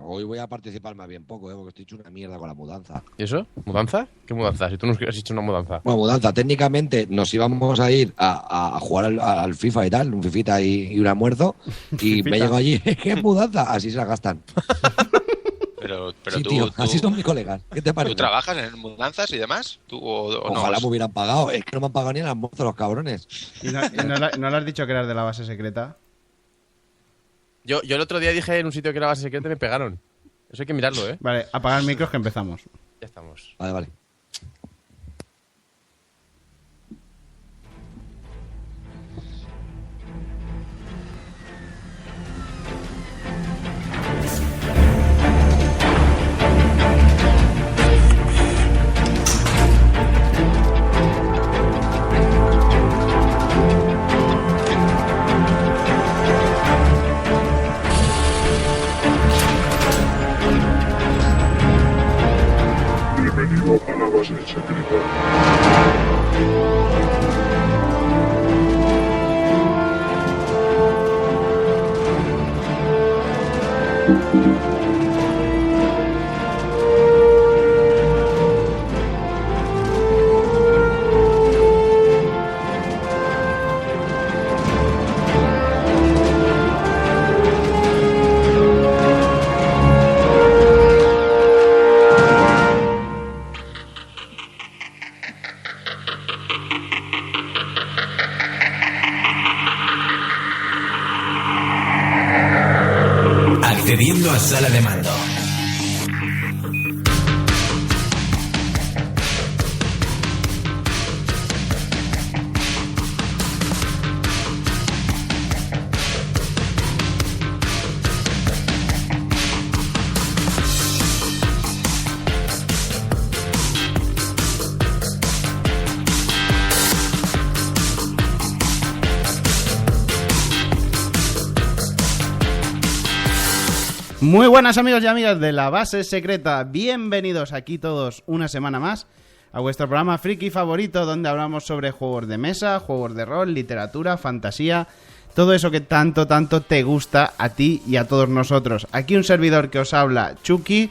hoy voy a participar más bien poco, porque estoy hecho una mierda con la mudanza. ¿Y eso? ¿Mudanza? ¿Qué mudanza? Si tú no has hecho una mudanza. Bueno, mudanza. Técnicamente nos íbamos a ir a jugar al FIFA y tal, un fifita y un almuerzo, y me llego allí. ¿Qué mudanza? Así se la gastan. Pero Sí, tú, tío, así son mis colegas. ¿Qué te parece? ¿Tú trabajas en mudanzas y demás? ¿Tú o no? Ojalá me hubieran pagado. Es que no me han pagado ni el almuerzo los cabrones. ¿Y no le has dicho que eras de la base secreta? Yo el otro día dije en un sitio que era base secreta y me pegaron. Eso hay que mirarlo, ¿eh? Vale, apagar micros que empezamos. Ya estamos. Vale. Bienvenido a la base secreta. Accediendo a sala de mando. Muy buenas amigos y amigas de la base secreta, bienvenidos aquí todos una semana más a vuestro programa friki favorito, donde hablamos sobre juegos de mesa, juegos de rol, literatura, fantasía, todo eso que tanto te gusta a ti y a todos nosotros. Aquí un servidor que os habla, Chucky,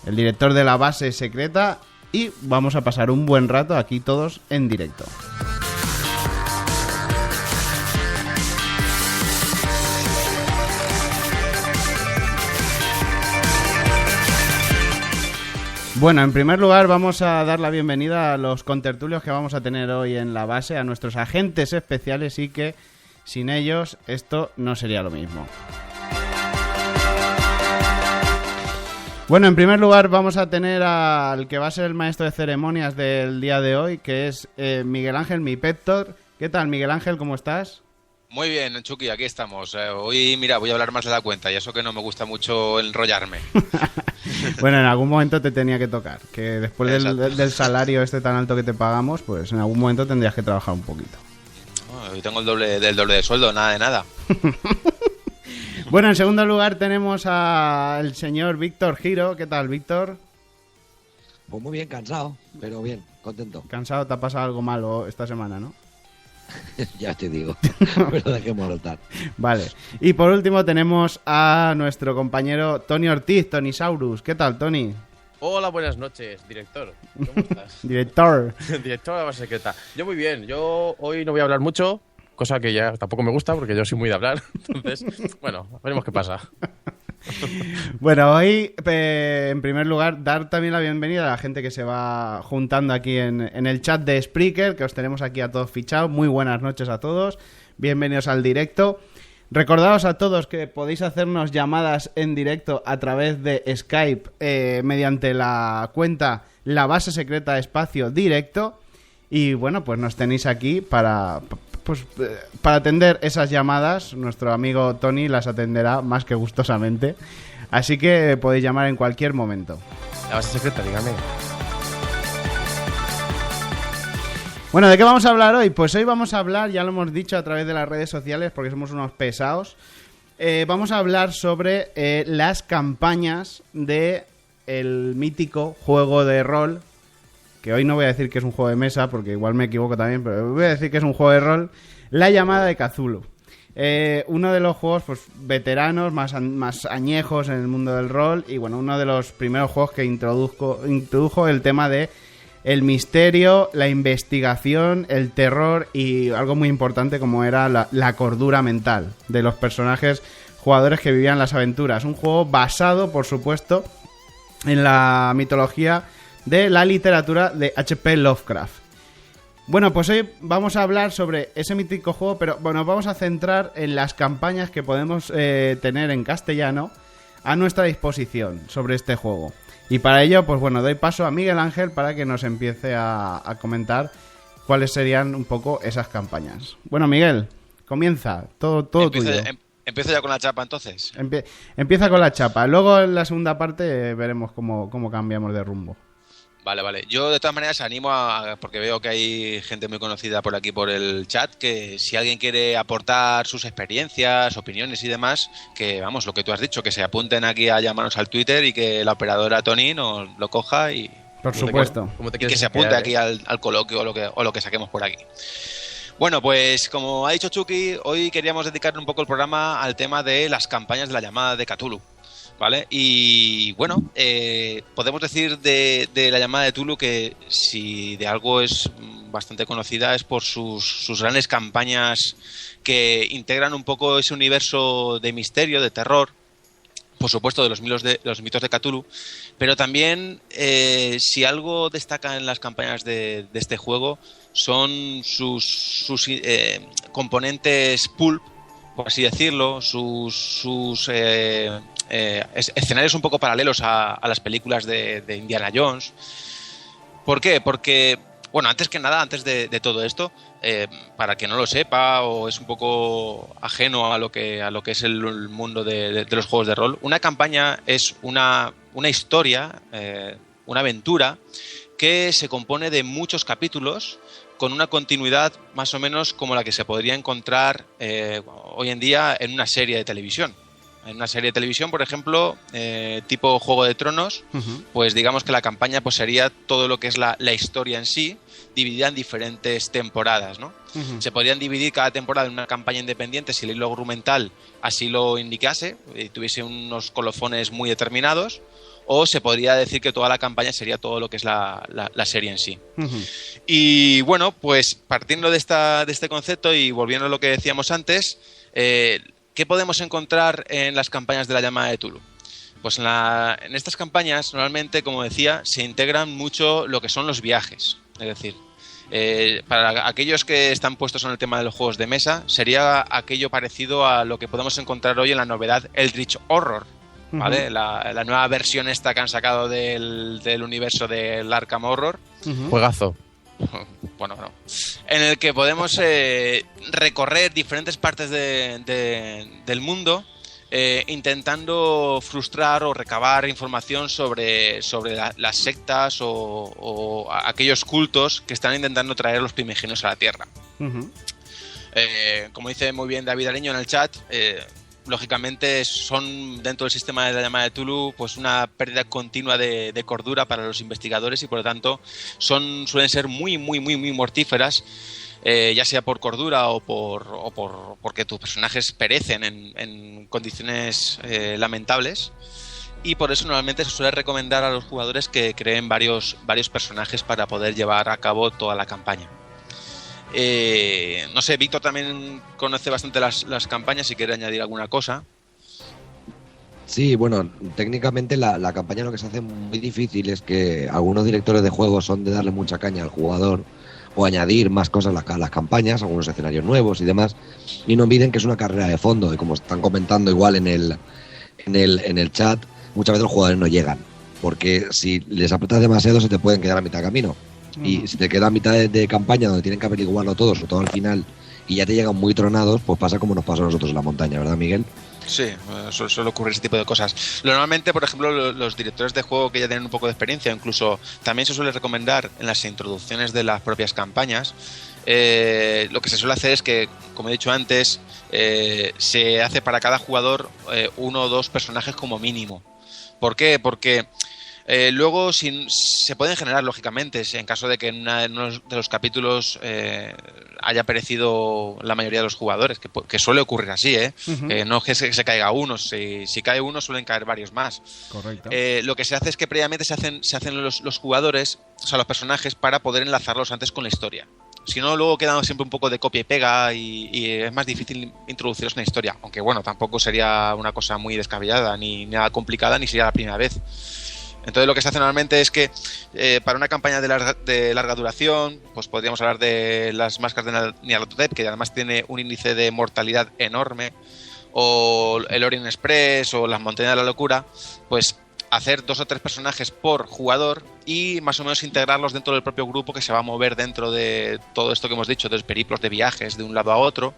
el director de la base secreta, y vamos a pasar un buen rato aquí todos en directo. Bueno, en primer lugar vamos a dar la bienvenida a los contertulios que vamos a tener hoy en la base, a nuestros agentes especiales, y que sin ellos esto no sería lo mismo. Bueno, en primer lugar vamos a tener al que va a ser el maestro de ceremonias del día de hoy, que es Miguel Ángel, mi Peptor. ¿Qué tal, Miguel Ángel? ¿Cómo estás? Muy bien, Chucky, aquí estamos. Hoy, mira, voy a hablar más de la cuenta, y eso que no me gusta mucho enrollarme. Bueno, en algún momento te tenía que tocar, que después del salario este tan alto que te pagamos, pues en algún momento tendrías que trabajar un poquito. Hoy tengo el doble de sueldo, nada de nada. Bueno, en segundo lugar tenemos al señor Víctor Giro. ¿Qué tal, Víctor? Pues muy bien, cansado, pero bien, contento. Cansado, te ha pasado algo malo esta semana, ¿no? Ya te digo, pero dejémoslo estar. Vale. Y por último tenemos a nuestro compañero Tony Ortiz, Tony Saurus. ¿Qué tal, Tony? Hola, buenas noches, director. ¿Cómo estás? Director. Director de la base secreta. Yo muy bien. Yo hoy no voy a hablar mucho, cosa que ya tampoco me gusta porque yo soy muy de hablar. Entonces, bueno, veremos qué pasa. Bueno, hoy, en primer lugar, dar también la bienvenida a la gente que se va juntando aquí en el chat de Spreaker, que os tenemos aquí a todos fichados. Muy buenas noches a todos, bienvenidos al directo. Recordaos a todos que podéis hacernos llamadas en directo a través de Skype mediante la cuenta La Base Secreta Espacio Directo. Y bueno, pues nos tenéis aquí para atender esas llamadas. Nuestro amigo Tony las atenderá más que gustosamente. Así que podéis llamar en cualquier momento. La base secreta, dígame. Bueno, ¿de qué vamos a hablar hoy? Pues hoy vamos a hablar, ya lo hemos dicho a través de las redes sociales porque somos unos pesados, vamos a hablar sobre las campañas de el mítico juego de rol, que hoy no voy a decir que es un juego de mesa porque igual me equivoco también, pero voy a decir que es un juego de rol, La Llamada de Cthulhu. Uno de los juegos pues veteranos, más añejos en el mundo del rol, y bueno, uno de los primeros juegos que introdujo el tema de el misterio, la investigación, el terror y algo muy importante como era la cordura mental de los personajes jugadores que vivían las aventuras. Un juego basado, por supuesto, en la mitología de la literatura de H.P. Lovecraft. Bueno, pues hoy vamos a hablar sobre ese mítico juego, pero bueno, vamos a centrar en las campañas que podemos tener en castellano a nuestra disposición sobre este juego. Y para ello, pues bueno, doy paso a Miguel Ángel para que nos empiece a comentar cuáles serían un poco esas campañas. Bueno, Miguel, comienza, todo tuyo. ¿Empiezo ya con la chapa entonces? Empieza con la chapa, luego en la segunda parte veremos cómo cambiamos de rumbo. Vale. Yo de todas maneras animo porque veo que hay gente muy conocida por aquí por el chat, que si alguien quiere aportar sus experiencias, opiniones y demás, que vamos, lo que tú has dicho, que se apunten aquí a llamarnos al Twitter y que la operadora Tony nos lo coja y... Por supuesto. Y que se apunte aquí al coloquio o lo que saquemos por aquí. Bueno, pues como ha dicho Chucky, hoy queríamos dedicar un poco el programa al tema de las campañas de la llamada de Cthulhu. ¿Vale? Y bueno, podemos decir de la llamada de Cthulhu que si de algo es bastante conocida es por sus grandes campañas que integran un poco ese universo de misterio, de terror, por supuesto de los mitos de Cthulhu, pero también si algo destaca en las campañas de este juego son sus componentes pulp, por así decirlo, sus escenarios un poco paralelos a las películas de Indiana Jones. ¿Por qué? Porque, bueno, antes que nada, antes de todo esto, para quien no lo sepa o es un poco ajeno a lo que es el mundo de los juegos de rol, una campaña es una historia, una aventura que se compone de muchos capítulos con una continuidad más o menos como la que se podría encontrar hoy en día en una serie de televisión. En una serie de televisión, por ejemplo, tipo Juego de Tronos, pues digamos que la campaña pues sería todo lo que es la historia en sí, dividida en diferentes temporadas, ¿no? Se podrían dividir cada temporada en una campaña independiente si el hilo argumental así lo indicase y tuviese unos colofones muy determinados, o se podría decir que toda la campaña sería todo lo que es la serie en sí. Y bueno, pues partiendo de este concepto y volviendo a lo que decíamos antes, ¿qué podemos encontrar en las campañas de la llamada de Cthulhu? Pues en estas campañas, normalmente, como decía, se integran mucho lo que son los viajes. Es decir, para aquellos que están puestos en el tema de los juegos de mesa, sería aquello parecido a lo que podemos encontrar hoy en la novedad Eldritch Horror, ¿vale? La nueva versión esta que han sacado del universo del Arkham Horror. Juegazo. Bueno, no. En el que podemos recorrer diferentes partes del mundo intentando frustrar o recabar información sobre las sectas o aquellos cultos que están intentando traer los primigenios a la Tierra. Como dice muy bien David Areño en el chat, lógicamente son dentro del sistema de la llamada de Cthulhu pues una pérdida continua de cordura para los investigadores y por lo tanto suelen ser muy mortíferas, ya sea por cordura o porque tus personajes perecen en condiciones lamentables, y por eso normalmente se suele recomendar a los jugadores que creen varios personajes para poder llevar a cabo toda la campaña. No sé, Víctor también conoce bastante las campañas, si quiere añadir alguna cosa. Sí, bueno, técnicamente la campaña lo que se hace muy difícil es que algunos directores de juegos son de darle mucha caña al jugador o añadir más cosas a las campañas, algunos escenarios nuevos y demás, y no olviden que es una carrera de fondo, y como están comentando igual en el chat, muchas veces los jugadores no llegan, porque si les apretas demasiado se te pueden quedar a mitad de camino. Y si te queda a mitad de campaña donde tienen que averiguarlo todo, sobre todo al final, y ya te llegan muy tronados, pues pasa como nos pasó a nosotros en la montaña, ¿verdad, Miguel? Sí, suele ocurrir ese tipo de cosas. Normalmente, por ejemplo, los directores de juego que ya tienen un poco de experiencia, incluso también se suele recomendar en las introducciones de las propias campañas, lo que se suele hacer es que, como he dicho antes, se hace para cada jugador uno o dos personajes como mínimo. ¿Por qué? Porque Luego se pueden generar, lógicamente, en caso de que en uno de los capítulos haya perecido la mayoría de los jugadores, que suele ocurrir así, no es que se caiga uno, si cae uno suelen caer varios más. Correcto. Lo que se hace es que previamente se hacen los jugadores, o sea, los personajes, para poder enlazarlos antes con la historia. Si no, luego quedan siempre un poco de copia y pega y es más difícil introducirlos en la historia. Aunque bueno, tampoco sería una cosa muy descabellada, ni nada complicada, ni sería la primera vez. Entonces lo que se hace normalmente es que para una campaña de larga duración, pues podríamos hablar de las máscaras de Nyarlathotep, que además tiene un índice de mortalidad enorme, o el Orient Express, o las Montañas de la Locura, pues hacer 2 o 3 personajes por jugador y más o menos integrarlos dentro del propio grupo que se va a mover dentro de todo esto que hemos dicho, de los periplos de viajes de un lado a otro,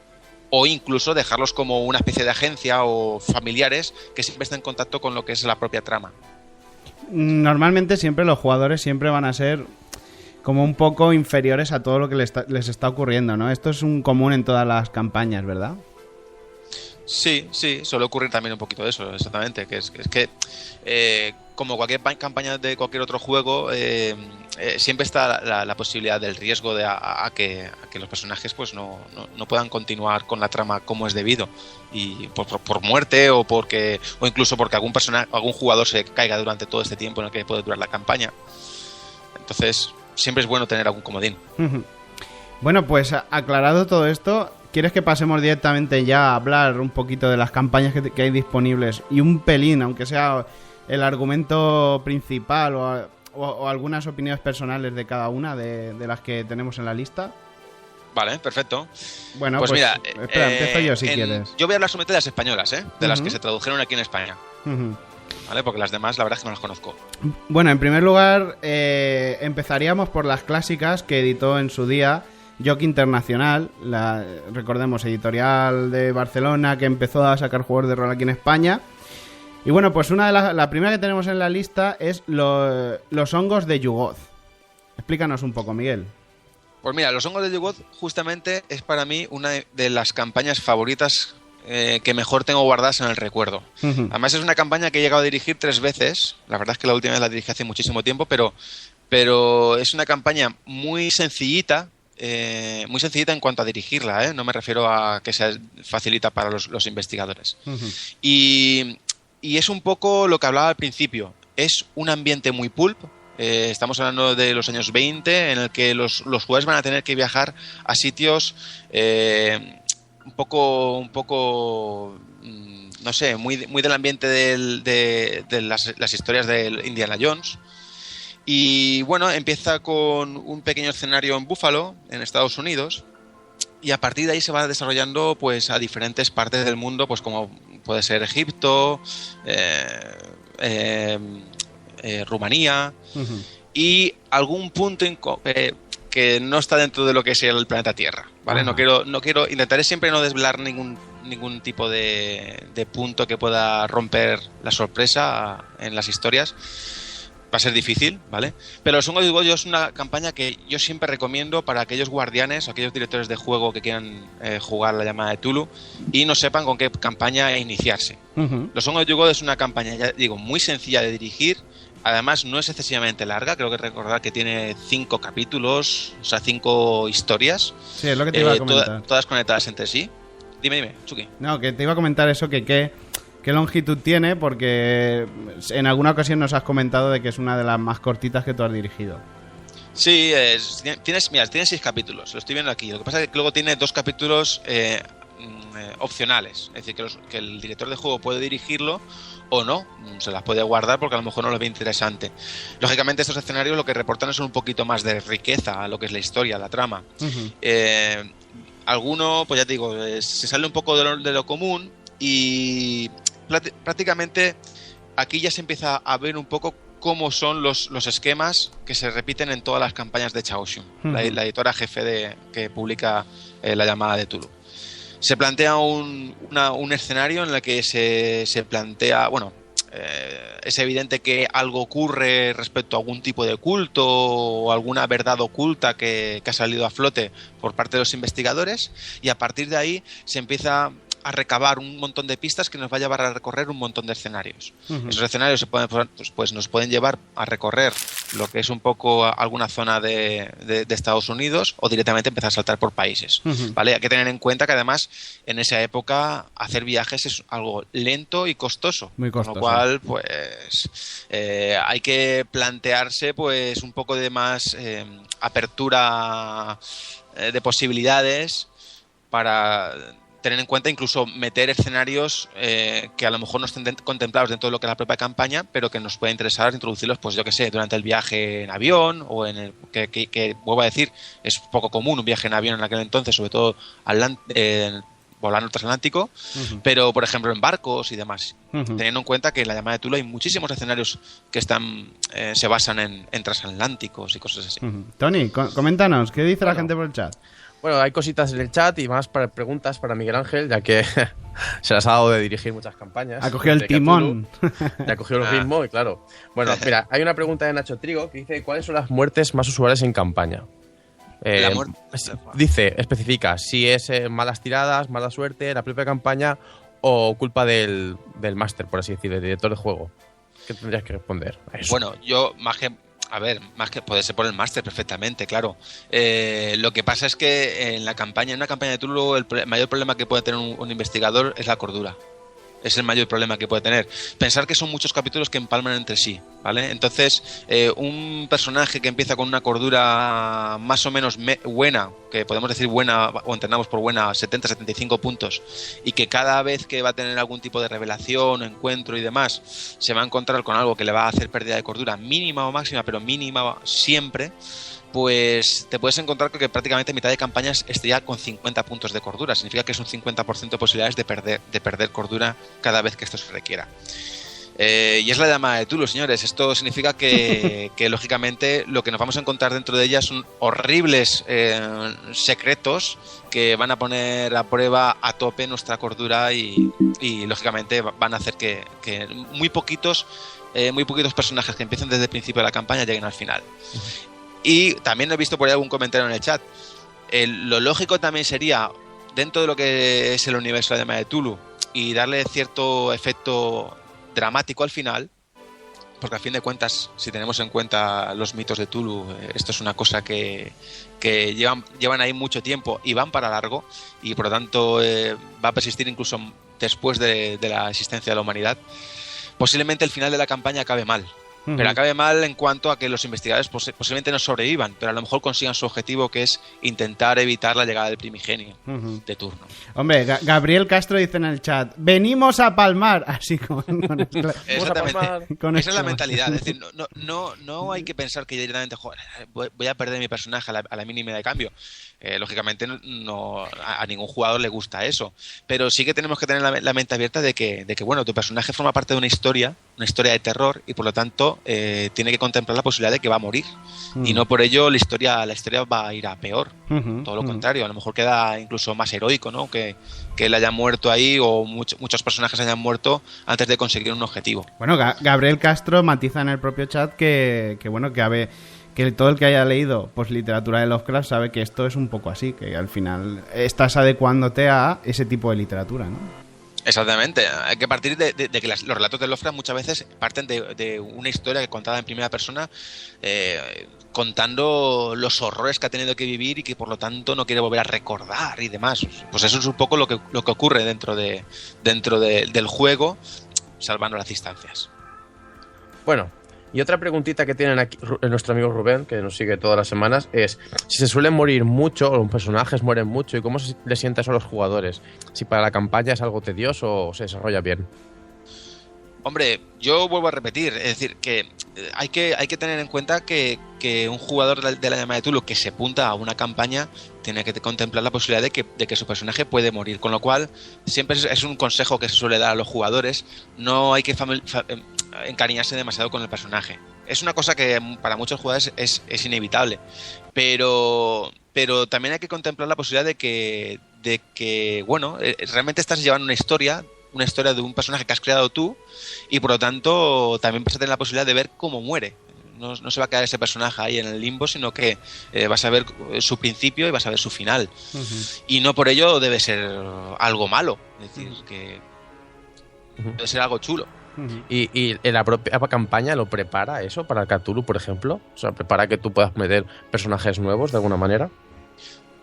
o incluso dejarlos como una especie de agencia o familiares que siempre estén en contacto con lo que es la propia trama. Normalmente siempre los jugadores siempre van a ser como un poco inferiores a todo lo que les está ocurriendo, ¿no? Esto es un común en todas las campañas, ¿verdad? Sí, suele ocurrir también un poquito de eso, exactamente, que es que como cualquier campaña de cualquier otro juego, siempre está la posibilidad del riesgo de a que los personajes pues no puedan continuar con la trama como es debido, y por muerte o incluso porque algún jugador se caiga durante todo este tiempo en el que puede durar la campaña. Entonces siempre es bueno tener algún comodín. Bueno, pues aclarado todo esto, ¿quieres que pasemos directamente ya a hablar un poquito de las campañas que hay disponibles y un pelín, aunque sea el argumento principal o algunas opiniones personales de cada una de las que tenemos en la lista? Vale, perfecto. Bueno, pues mira, espera, empiezo yo si quieres. Yo voy a hablar solamente de las españolas, de las que se tradujeron aquí en España. ¿Vale? Porque las demás la verdad es que no las conozco. Bueno, en primer lugar, empezaríamos por las clásicas que editó en su día Joc Internacional, recordemos, editorial de Barcelona que empezó a sacar juegos de rol aquí en España. Y bueno, pues la primera que tenemos en la lista es los hongos de Yugoth. Explícanos un poco, Miguel. Pues mira, los hongos de Yugoth justamente es para mí una de las campañas favoritas que mejor tengo guardadas en el recuerdo. Además es una campaña que he llegado a dirigir 3 veces. La verdad es que la última vez la dirigí hace muchísimo tiempo, pero es una campaña muy sencillita en cuanto a dirigirla, no me refiero a que sea facilita para los investigadores. Y es un poco lo que hablaba al principio. Es un ambiente muy pulp. Estamos hablando de los años 20, en el que los jugadores van a tener que viajar a sitios un poco no sé, muy del ambiente de las historias de Indiana Jones. Y bueno, empieza con un pequeño escenario en Buffalo, en Estados Unidos, y a partir de ahí se va desarrollando pues a diferentes partes del mundo, pues como puede ser Egipto, Rumanía, y algún punto que no está dentro de lo que es el planeta Tierra, ¿vale? Intentaré siempre no desvelar ningún tipo de punto que pueda romper la sorpresa en las historias. Va a ser difícil, ¿vale? Pero los hongos de Yugoth es una campaña que yo siempre recomiendo para aquellos guardianes, aquellos directores de juego que quieran jugar la llamada de Tulu y no sepan con qué campaña iniciarse. Los hongos de Yugoth es una campaña, ya digo, muy sencilla de dirigir. Además no es excesivamente larga, creo que recordar que tiene 5 capítulos, o sea, 5 historias. Sí, es lo que te iba a comentar. Todas conectadas entre sí. Dime, Chucky. No, que te iba a comentar eso, que qué longitud tiene, porque en alguna ocasión nos has comentado de que es una de las más cortitas que tú has dirigido. Sí, tiene 6 capítulos, lo estoy viendo aquí. Lo que pasa es que luego tiene 2 capítulos opcionales, es decir, que el director de juego puede dirigirlo o no, se las puede guardar porque a lo mejor no le ve interesante. Lógicamente estos escenarios lo que reportan es un poquito más de riqueza a lo que es la historia, la trama. Alguno, pues ya te digo, se sale un poco de lo común y prácticamente aquí ya se empieza a ver un poco cómo son los esquemas que se repiten en todas las campañas de Chaosium, la editora jefe que publica la llamada de Tulu. Se plantea un escenario en el que se plantea, bueno, es evidente que algo ocurre respecto a algún tipo de culto o alguna verdad oculta que ha salido a flote por parte de los investigadores, y a partir de ahí se empieza a recabar un montón de pistas que nos va a llevar a recorrer un montón de escenarios. Esos escenarios nos pueden llevar a recorrer lo que es un poco alguna zona de Estados Unidos o directamente empezar a saltar por países. ¿Vale? Hay que tener en cuenta que además en esa época hacer viajes es algo lento y costoso. Muy costoso. Con lo cual, pues hay que plantearse pues un poco de más apertura de posibilidades para tener en cuenta incluso meter escenarios que a lo mejor no estén contemplados dentro de lo que es la propia campaña, pero que nos puede interesar introducirlos, pues yo que sé, durante el viaje en avión o en el que vuelvo a decir, es poco común un viaje en avión en aquel entonces, sobre todo volando transatlántico, pero por ejemplo en barcos y demás, teniendo en cuenta que en la llamada de Tulu hay muchísimos escenarios que se basan en transatlánticos y cosas así. Tony, coméntanos, ¿qué dice la gente por el chat? Bueno, hay cositas en el chat y más preguntas para Miguel Ángel, ya que se las ha dado de dirigir muchas campañas. Ha cogido el timón. Ya ha cogido el ritmo y claro. Bueno, mira, hay una pregunta de Nacho Trigo que dice ¿cuáles son las muertes más usuales en campaña? Especifica si es malas tiradas, mala suerte, la propia campaña o culpa del máster, por así decir, del director de juego. ¿Qué tendrías que responder a eso? Bueno, yo más que puede ser por el máster perfectamente, claro. Lo que pasa es que en una campaña de Tulu el mayor problema que puede tener un investigador es la cordura. Es el mayor problema que puede tener. Pensar que son muchos capítulos que empalman entre sí, ¿vale? Entonces, un personaje que empieza con una cordura más o menos buena, que podemos decir buena, o entendamos por buena, 70-75 puntos, y que cada vez que va a tener algún tipo de revelación, encuentro y demás, se va a encontrar con algo que le va a hacer pérdida de cordura mínima o máxima, pero mínima siempre, pues te puedes encontrar que prácticamente mitad de campañas esté ya con 50 puntos de cordura. Significa que es un 50% de posibilidades de perder cordura cada vez que esto se requiera. Y es la llamada de Tulu, señores. Esto significa que lógicamente lo que nos vamos a encontrar dentro de ella son horribles secretos que van a poner a prueba a tope nuestra cordura y lógicamente van a hacer que muy poquitos personajes que empiecen desde el principio de la campaña lleguen al final. Y también he visto por ahí algún comentario en el chat. Lo lógico también sería, dentro de lo que es el universo de Llamada de Tulu, y darle cierto efecto dramático al final, porque a fin de cuentas, si tenemos en cuenta los mitos de Tulu, esto es una cosa que llevan ahí mucho tiempo y van para largo, y por lo tanto va a persistir incluso después de la existencia de la humanidad. Posiblemente el final de la campaña acabe mal. Pero acabe mal en cuanto a que los investigadores posiblemente no sobrevivan, pero a lo mejor consigan su objetivo, que es intentar evitar la llegada del primigenio de turno. Hombre, Gabriel Castro dice en el chat, venimos a palmar, así con exactamente. Con esa es la mentalidad. Es decir, no hay que pensar que directamente voy a perder mi personaje a la mínima de cambio. Lógicamente a ningún jugador le gusta eso, pero sí que tenemos que tener la mente abierta de que bueno, tu personaje forma parte de una historia de terror, y por lo tanto tiene que contemplar la posibilidad de que va a morir, y no por ello la historia va a ir a peor. Todo lo contrario, a lo mejor queda incluso más heroico, ¿no? Que él haya muerto ahí, o muchos personajes hayan muerto antes de conseguir un objetivo. Bueno, Gabriel Castro matiza en el propio chat que todo el que haya leído pues literatura de Lovecraft sabe que esto es un poco así, que al final estás adecuándote a ese tipo de literatura, ¿no? Exactamente. Hay que partir de que los relatos de Lovecraft muchas veces parten de una historia que contada en primera persona, contando los horrores que ha tenido que vivir y que por lo tanto no quiere volver a recordar y demás. Pues eso es un poco lo que ocurre dentro del juego, salvando las distancias. Bueno, y otra preguntita que tienen aquí nuestro amigo Rubén, que nos sigue todas las semanas, es si se suelen morir mucho, o los personajes mueren mucho, y cómo le sienta eso a los jugadores. Si para la campaña es algo tedioso o se desarrolla bien. Hombre, yo vuelvo a repetir, es decir, que hay que tener en cuenta que un jugador de la llamada de Tulu que se apunta a una campaña tiene que contemplar la posibilidad de que su personaje puede morir, con lo cual siempre es un consejo que se suele dar a los jugadores: no hay que encariñarse demasiado con el personaje. Es una cosa que para muchos jugadores es inevitable, pero también hay que contemplar la posibilidad de que bueno, realmente estás llevando una historia de un personaje que has creado tú, y por lo tanto también vas a tener la posibilidad de ver cómo muere. no se va a quedar ese personaje ahí en el limbo, sino que vas a ver su principio y vas a ver su final. Y no por ello debe ser algo malo, es decir, que debe ser algo chulo. ¿Y la propia campaña lo prepara eso para Cthulhu, por ejemplo? O sea, ¿prepara que tú puedas meter personajes nuevos de alguna manera?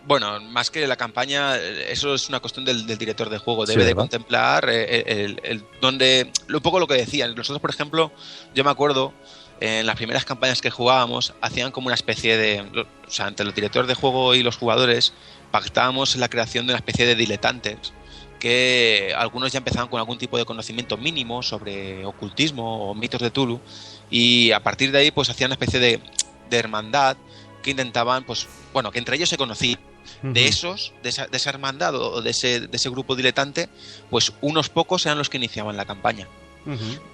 Bueno, más que la campaña, eso es una cuestión del director de juego. Debe de contemplar un poco lo que decían. Nosotros, por ejemplo, yo me acuerdo, en las primeras campañas que jugábamos, hacían como una especie de... O sea, entre los directores de juego y los jugadores, pactábamos la creación de una especie de diletantes, que algunos ya empezaban con algún tipo de conocimiento mínimo sobre ocultismo o mitos de Cthulhu, y a partir de ahí pues hacían una especie de hermandad que intentaban, pues bueno, que entre ellos se conocían. De esa hermandad o de ese grupo diletante, pues unos pocos eran los que iniciaban la campaña.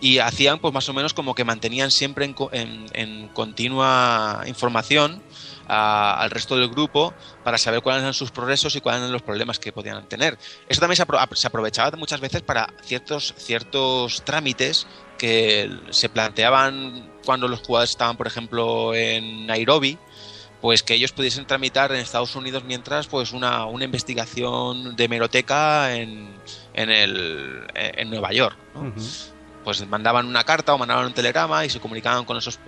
Y hacían pues más o menos como que mantenían siempre en continua información al resto del grupo para saber cuáles eran sus progresos y cuáles eran los problemas que podían tener. Eso también se aprovechaba muchas veces para ciertos trámites que se planteaban cuando los jugadores estaban, por ejemplo, en Nairobi, pues que ellos pudiesen tramitar en Estados Unidos mientras pues una investigación de hemeroteca en Nueva York, ¿no? Pues mandaban una carta o mandaban un telegrama y se comunicaban con esos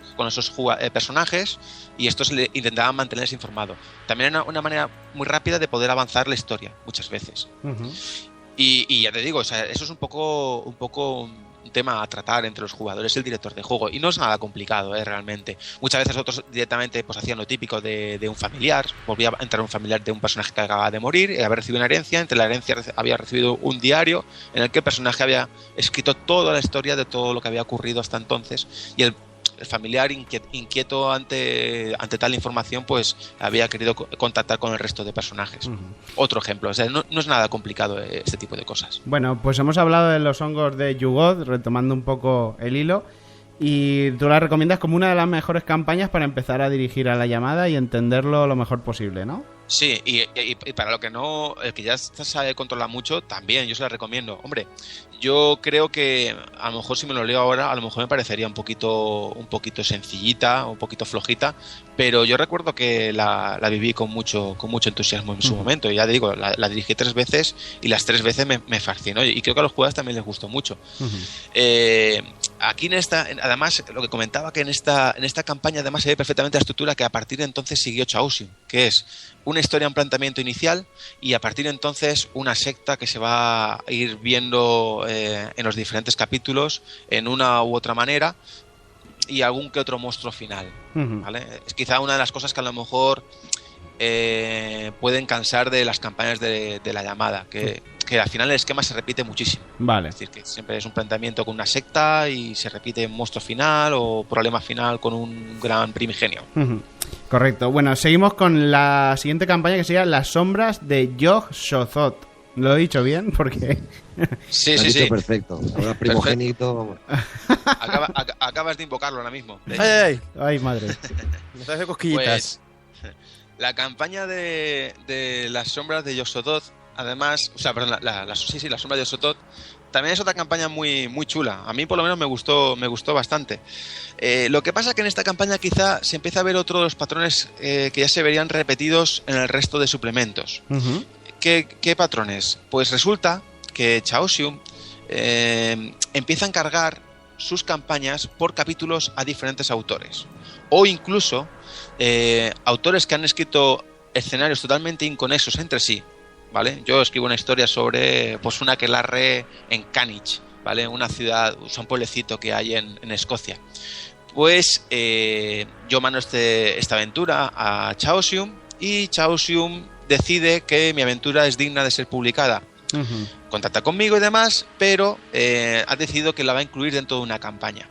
personajes, y estos intentaban mantenerse informados. También era una manera muy rápida de poder avanzar la historia muchas veces. Y ya te digo, o sea, eso es un poco un tema a tratar entre los jugadores y el director de juego, y no es nada complicado, realmente. Muchas veces otros directamente pues hacían lo típico de un familiar. Volvía a entrar un familiar de un personaje que acababa de morir y había recibido una herencia. Entre la herencia había recibido un diario en el que el personaje había escrito toda la historia de todo lo que había ocurrido hasta entonces, y el familiar inquieto ante tal información pues había querido contactar con el resto de personajes. Otro ejemplo, o sea, no es nada complicado este tipo de cosas. Bueno, pues hemos hablado de los hongos de Yugoth, retomando un poco el hilo, y tú la recomiendas como una de las mejores campañas para empezar a dirigir a la llamada y entenderlo lo mejor posible, ¿no? Sí, y para lo que no, el que ya sabe controlar mucho, también yo se la recomiendo. Hombre, yo creo que a lo mejor si me lo leo ahora, a lo mejor me parecería un poquito sencillita, un poquito flojita, pero yo recuerdo que la viví con mucho entusiasmo en su momento. Y ya te digo, la dirigí 3 veces y las 3 veces me fascinó, y creo que a los jugadores también les gustó mucho. Aquí además, lo que comentaba, que en esta campaña además se ve perfectamente la estructura que a partir de entonces siguió Chaosium, que es una historia en planteamiento inicial, y a partir de entonces una secta que se va a ir viendo en los diferentes capítulos en una u otra manera, y algún que otro monstruo final, ¿vale? Es quizá una de las cosas que a lo mejor pueden cansar de las campañas de la llamada, que al final el esquema se repite muchísimo. Vale. Es decir, que siempre es un planteamiento con una secta y se repite un monstruo final o problema final con un gran primigenio. Correcto. Bueno, seguimos con la siguiente campaña, que sería Las sombras de Yog-Sothoth. ¿Lo he dicho bien? Porque... Sí. Perfecto. Ahora primogénito. Acabas de invocarlo ahora mismo. Ay, madre. Me hace cosquillitas. Pues, la campaña de Las sombras de Yog-Sothoth, además, o sea, perdón, Las sombras de Yog-Sothoth también es otra campaña muy, muy chula. A mí por lo menos me gustó bastante. Lo que pasa es que en esta campaña quizá se empieza a ver otro de los patrones que ya se verían repetidos en el resto de suplementos. ¿Qué patrones? Pues resulta que Chaosium empieza a encargar sus campañas por capítulos a diferentes autores, o incluso autores que han escrito escenarios totalmente inconexos entre sí, ¿vale? Yo escribo una historia sobre pues un aquelarre en Canich, ¿vale? Una ciudad, un pueblecito que hay en Escocia. Pues yo mando esta aventura a Chaosium, y Chaosium decide que mi aventura es digna de ser publicada. Contacta conmigo y demás, pero ha decidido que la va a incluir dentro de una campaña.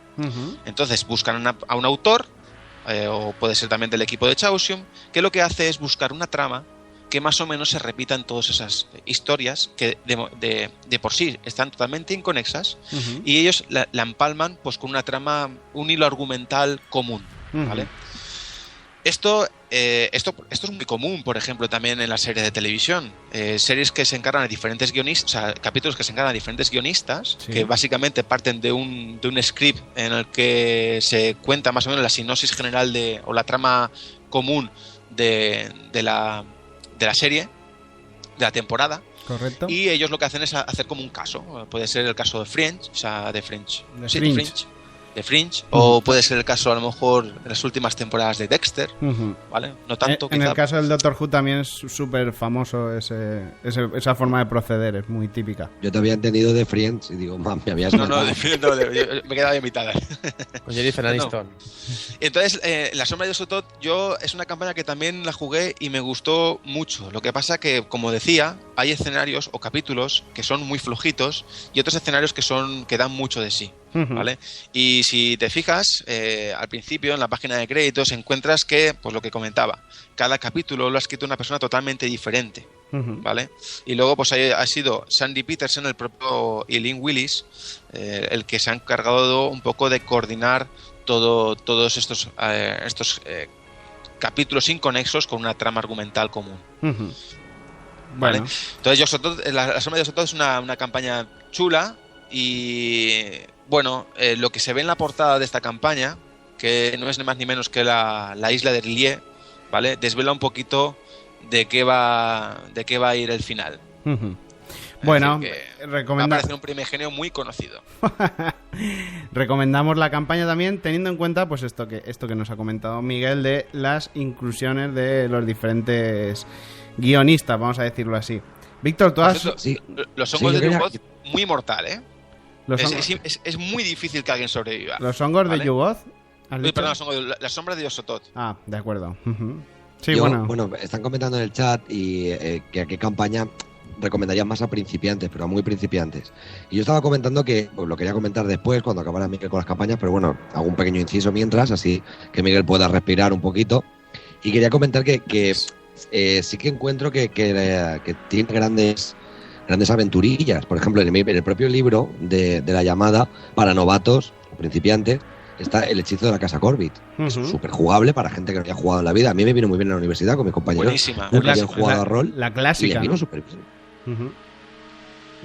Entonces buscan a un autor, o puede ser también del equipo de Chaosium, que lo que hace es buscar una trama que más o menos se repita en todas esas historias que de por sí están totalmente inconexas, y ellos la empalman pues con una trama, un hilo argumental común, ¿vale? Esto es muy común, por ejemplo, también en las series de televisión. Series que se encargan a diferentes guionistas, o sea, capítulos que se encargan a diferentes guionistas, Sí. que básicamente parten de un script en el que se cuenta más o menos la sinopsis general o la trama común de la serie, de la temporada. ¿Correcto? Y ellos lo que hacen es hacer como un caso. Puede ser el caso de Fringe, o sea, de Fringe. De Sí, Fringe. de Fringe. O puede ser el caso, a lo mejor, en las últimas temporadas de Dexter, Ujú. ¿vale? No tanto, En quizá. el caso del Doctor Who también es súper famoso esa forma de proceder, es muy típica. Yo te había entendido de Friends y digo, mam, me habías No, matado. de Fringe no, yo me he quedado en mitad. Con Jennifer Aniston. Entonces, La Sombra de Osotot, es una campaña que también la jugué y me gustó mucho. Lo que pasa que, como decía, hay escenarios o capítulos que son muy flojitos y otros escenarios que dan mucho de sí, Ujú. ¿vale? Y si te fijas, al principio en la página de créditos encuentras que, pues lo que comentaba, cada capítulo lo ha escrito una persona totalmente diferente, Ujú. ¿vale? Y luego pues ha sido Sandy Peterson, el propio y Lynn Willis, el que se ha encargado un poco de coordinar todos estos capítulos inconexos con una trama argumental común. Ujú. ¿Vale? Bueno, Entonces, La Sombra de Osotot es una campaña chula y, bueno, lo que se ve en la portada de esta campaña, que no es ni más ni menos que la isla de R'lyeh, ¿vale? Desvela un poquito de qué va a ir el final. ujú. Bueno, Así que va a recomenda- aparecer un primigenio muy conocido. recomendamos la campaña también, teniendo en cuenta pues esto que nos ha comentado Miguel de las inclusiones de los diferentes guionistas, vamos a decirlo así. Víctor, tú Por has... cierto, Sí. Los Sí, hongos yo de quería- Yugoth, muy mortal, ¿eh? Los, Es, hongos- es muy difícil que alguien sobreviva. los hongos ¿vale? de Yugoth. ¿has Uy, dicho? perdón, La Sombra de Osotot. Ah, de acuerdo. Ujú. Sí, Yo, bueno. están comentando en el chat y que a qué campaña recomendarían más a principiantes, pero a muy principiantes. Y yo estaba comentando que, pues lo quería comentar después, cuando acabara Miguel con las campañas, pero bueno, hago un pequeño inciso mientras, así que Miguel pueda respirar un poquito. Y quería comentar que sí que encuentro que tiene grandes aventurillas. Por ejemplo, en el propio libro de La Llamada, para novatos o principiantes, está El Hechizo de la Casa Corbett. Es Ujú. súper jugable para gente que no haya jugado en la vida. A mí me vino muy bien en la universidad con mis compañeros. Buenísima. Nunca la- habían jugado a rol. La Y clásica, les vino ¿no? súper bien. Ujú.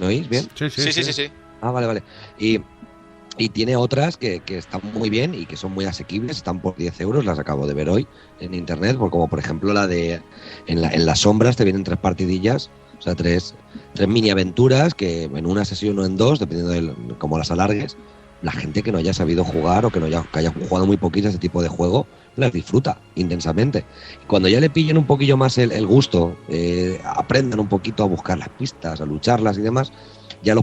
¿Me oís bien? Sí. Ah, vale. Y tiene otras que están muy bien y que son muy asequibles, están por 10 euros, las acabo de ver hoy en internet, como por ejemplo la de en las sombras te vienen 3 partidillas, o sea, tres mini aventuras que en una sesión o en 2, dependiendo de cómo las alargues, la gente que no haya sabido jugar o que haya jugado muy poquito a ese tipo de juego, las disfruta intensamente. Y cuando ya le pillen un poquillo más el gusto, aprendan un poquito a buscar las pistas, a lucharlas y demás, ya lo...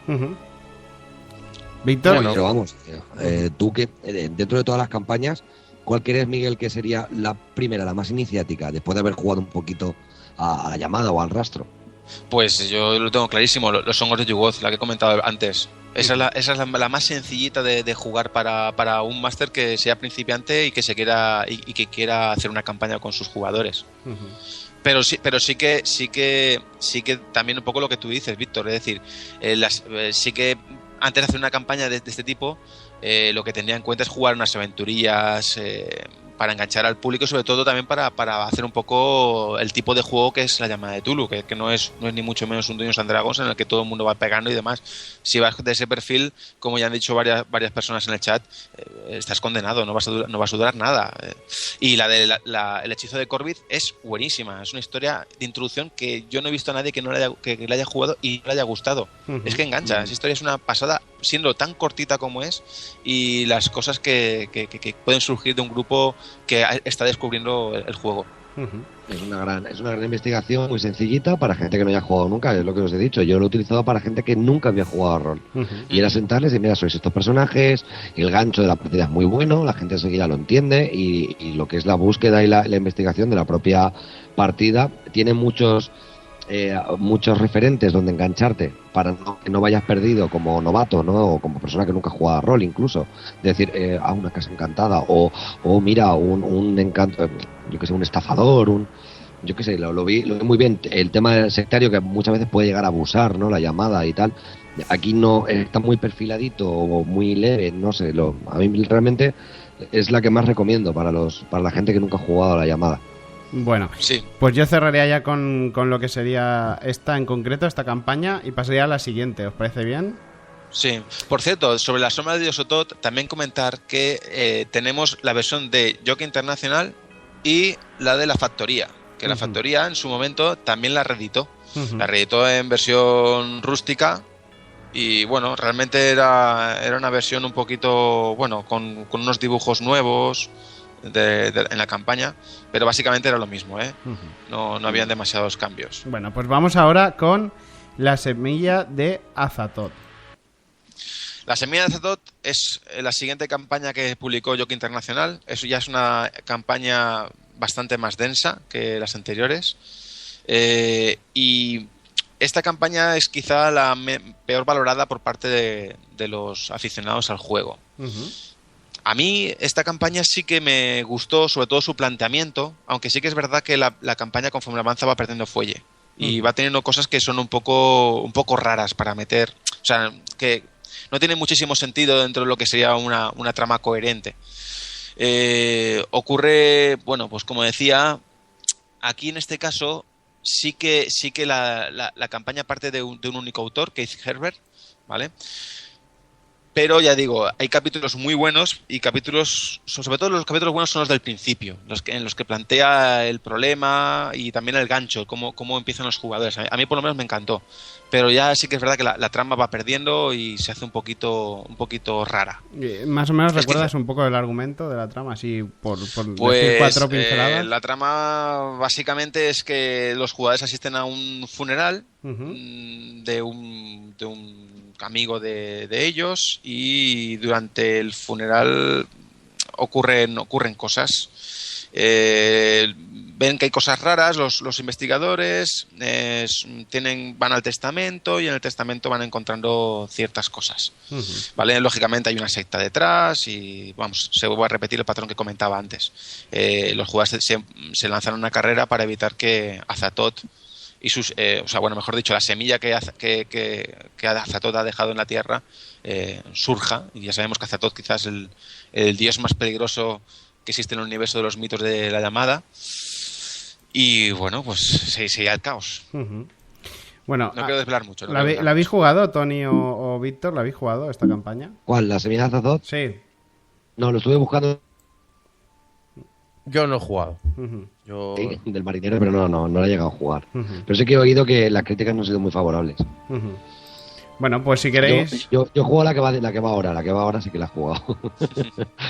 Ujú. Víctor, Bueno, Pero vamos, tú que dentro de todas las campañas, ¿cuál crees, Miguel, que sería la primera, la más iniciática, después de haber jugado un poquito a la llamada o al rastro? Pues yo lo tengo clarísimo, los hongos de Yugoth, la que he comentado antes. Esa es la más sencillita de jugar para un máster que sea principiante y que que quiera hacer una campaña con sus jugadores. Ujú. Pero sí que también un poco lo que tú dices, Víctor, es decir, sí que antes de hacer una campaña de este tipo, lo que tendría en cuenta es jugar unas aventurillas para enganchar al público y sobre todo también para hacer un poco el tipo de juego que es la Llamada de Tulu, que no es ni mucho menos un Dungeons and Dragons en el que todo el mundo va pegando y demás. Si vas de ese perfil, como ya han dicho varias personas en el chat, estás condenado, no vas a durar nada. Y el hechizo de Corbett es buenísima, es una historia de introducción que yo no he visto a nadie que le haya jugado y no le haya gustado. Ujú. Es que engancha, esa historia es una pasada, siendo tan cortita como es, y las cosas que pueden surgir de un grupo que está descubriendo el juego. Ujú. Es una gran investigación, muy sencillita, para gente que no haya jugado nunca, es lo que os he dicho. Yo lo he utilizado para gente que nunca había jugado a rol. Ujú. Y era sentarles y mira, sois estos personajes, y el gancho de la partida es muy bueno, la gente enseguida lo entiende, y lo que es la búsqueda y la investigación de la propia partida tiene muchos referentes donde engancharte para que no vayas perdido como novato, ¿no? O como persona que nunca ha jugado a rol incluso. Decir, una casa encantada, o mira, un encanto, yo que sé, un estafador, yo que sé, lo vi muy bien. El tema del sectario que muchas veces puede llegar a abusar, ¿no? La llamada y tal. Aquí no está muy perfiladito o muy leve, no sé. A mí realmente es la que más recomiendo para la gente que nunca ha jugado a la llamada. Bueno, Sí. pues yo cerraría ya con lo que sería esta en concreto, esta campaña, y pasaría a la siguiente. ¿Os parece bien? Sí. Por cierto, sobre la sombra de Yosotod, también comentar que tenemos la versión de Yoke Internacional y la de la Factoría. Que la Factoría en su momento también la reeditó. La reeditó en versión rústica. Y bueno, realmente era una versión un poquito, bueno, con unos dibujos nuevos en la campaña, pero básicamente era lo mismo, ¿eh? No habían demasiados cambios. Bueno, pues vamos ahora con la semilla de Azathoth. La semilla de Azathoth es la siguiente campaña que publicó Yoke Internacional. Eso ya es una campaña bastante más densa que las anteriores. Y esta campaña es quizá la peor valorada por parte de los aficionados al juego. A mí esta campaña sí que me gustó, sobre todo su planteamiento, aunque sí que es verdad que la campaña conforme avanza va perdiendo fuelle y va teniendo cosas que son un poco raras para meter, o sea, que no tienen muchísimo sentido dentro de lo que sería una trama coherente. Ocurre, bueno, pues como decía, aquí en este caso sí que la campaña parte de un único autor, Keith Herbert, ¿vale? Pero ya digo, hay capítulos muy buenos y capítulos, sobre todo los capítulos buenos son los del principio, en los que plantea el problema y también el gancho, cómo empiezan los jugadores. A mí por lo menos me encantó, pero ya sí que es verdad que la trama va perdiendo y se hace un poquito rara. Más o menos recuerdas un poco el argumento de la trama, así por pues, decir 4 pinceladas. La trama básicamente es que los jugadores asisten a un funeral de un amigo de ellos, y durante el funeral ocurren cosas. Ven que hay cosas raras los investigadores, van al testamento y en el testamento van encontrando ciertas cosas. ¿Vale? Lógicamente hay una secta detrás y vamos, se vuelve a repetir el patrón que comentaba antes. Los jugadores se lanzan a una carrera para evitar que Azathoth y sus, o sea, bueno, mejor dicho, la semilla que Azathoth ha dejado en la Tierra surja, y ya sabemos que Azathoth quizás es el dios más peligroso que existe en el universo de los mitos de la llamada, y bueno, pues se irá al caos. Bueno, no quiero desvelar mucho. ¿La habéis jugado, Tony o Víctor? ¿La habéis jugado esta campaña? ¿Cuál? ¿La semilla de Azathoth? Sí. No, lo estuve buscando. Yo no he jugado. Yo... Sí, del marinero, pero no la he llegado a jugar. Pero sí que he oído que las críticas no han sido muy favorables. Bueno, pues si queréis... Yo juego a la que va ahora sí que la he jugado.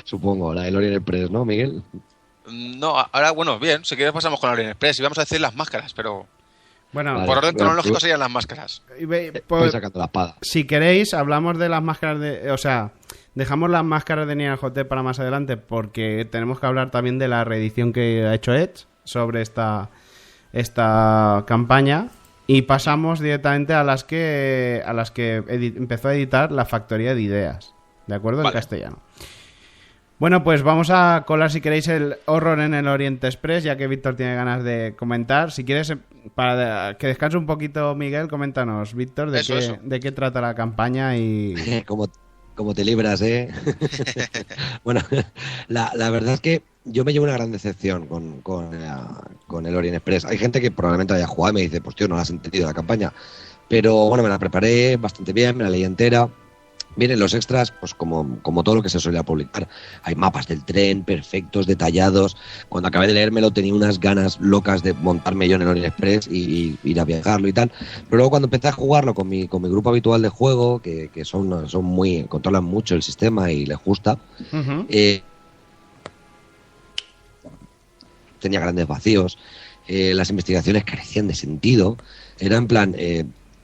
Supongo, la de Orient Express, ¿no, Miguel? No, ahora, bueno, bien, si quieres pasamos con Orient Express y vamos a decir las máscaras, pero... Bueno, vale, por orden cronológico serían las máscaras. Voy sacando la espada. Si queréis, hablamos de las máscaras de... O sea, dejamos las máscaras de Nier Hotel para más adelante, porque tenemos que hablar también de la reedición que ha hecho Edge sobre esta campaña, y pasamos directamente a las que empezó a editar la Factoría de Ideas, ¿de acuerdo? Vale. En castellano. Bueno, pues vamos a colar, si queréis, el horror en el Orient Express, ya que Víctor tiene ganas de comentar. Si quieres, para que descanse un poquito, Miguel, coméntanos, Víctor, de qué trata la campaña y... Como te libras, ¿eh? Bueno, la verdad es que yo me llevo una gran decepción con el Orient Express. Hay gente que probablemente haya jugado y me dice, pues tío, no la has entendido la campaña. Pero bueno, me la preparé bastante bien, me la leí entera. Vienen los extras, pues como todo lo que se suele publicar. Hay mapas del tren, perfectos, detallados. Cuando acabé de leérmelo tenía unas ganas locas de montarme yo en el Orient Express y ir a viajarlo y tal. Pero luego cuando empecé a jugarlo con mi grupo habitual de juego, que son muy, controlan mucho el sistema y les gusta, tenía grandes vacíos. Las investigaciones carecían de sentido. Era en plan...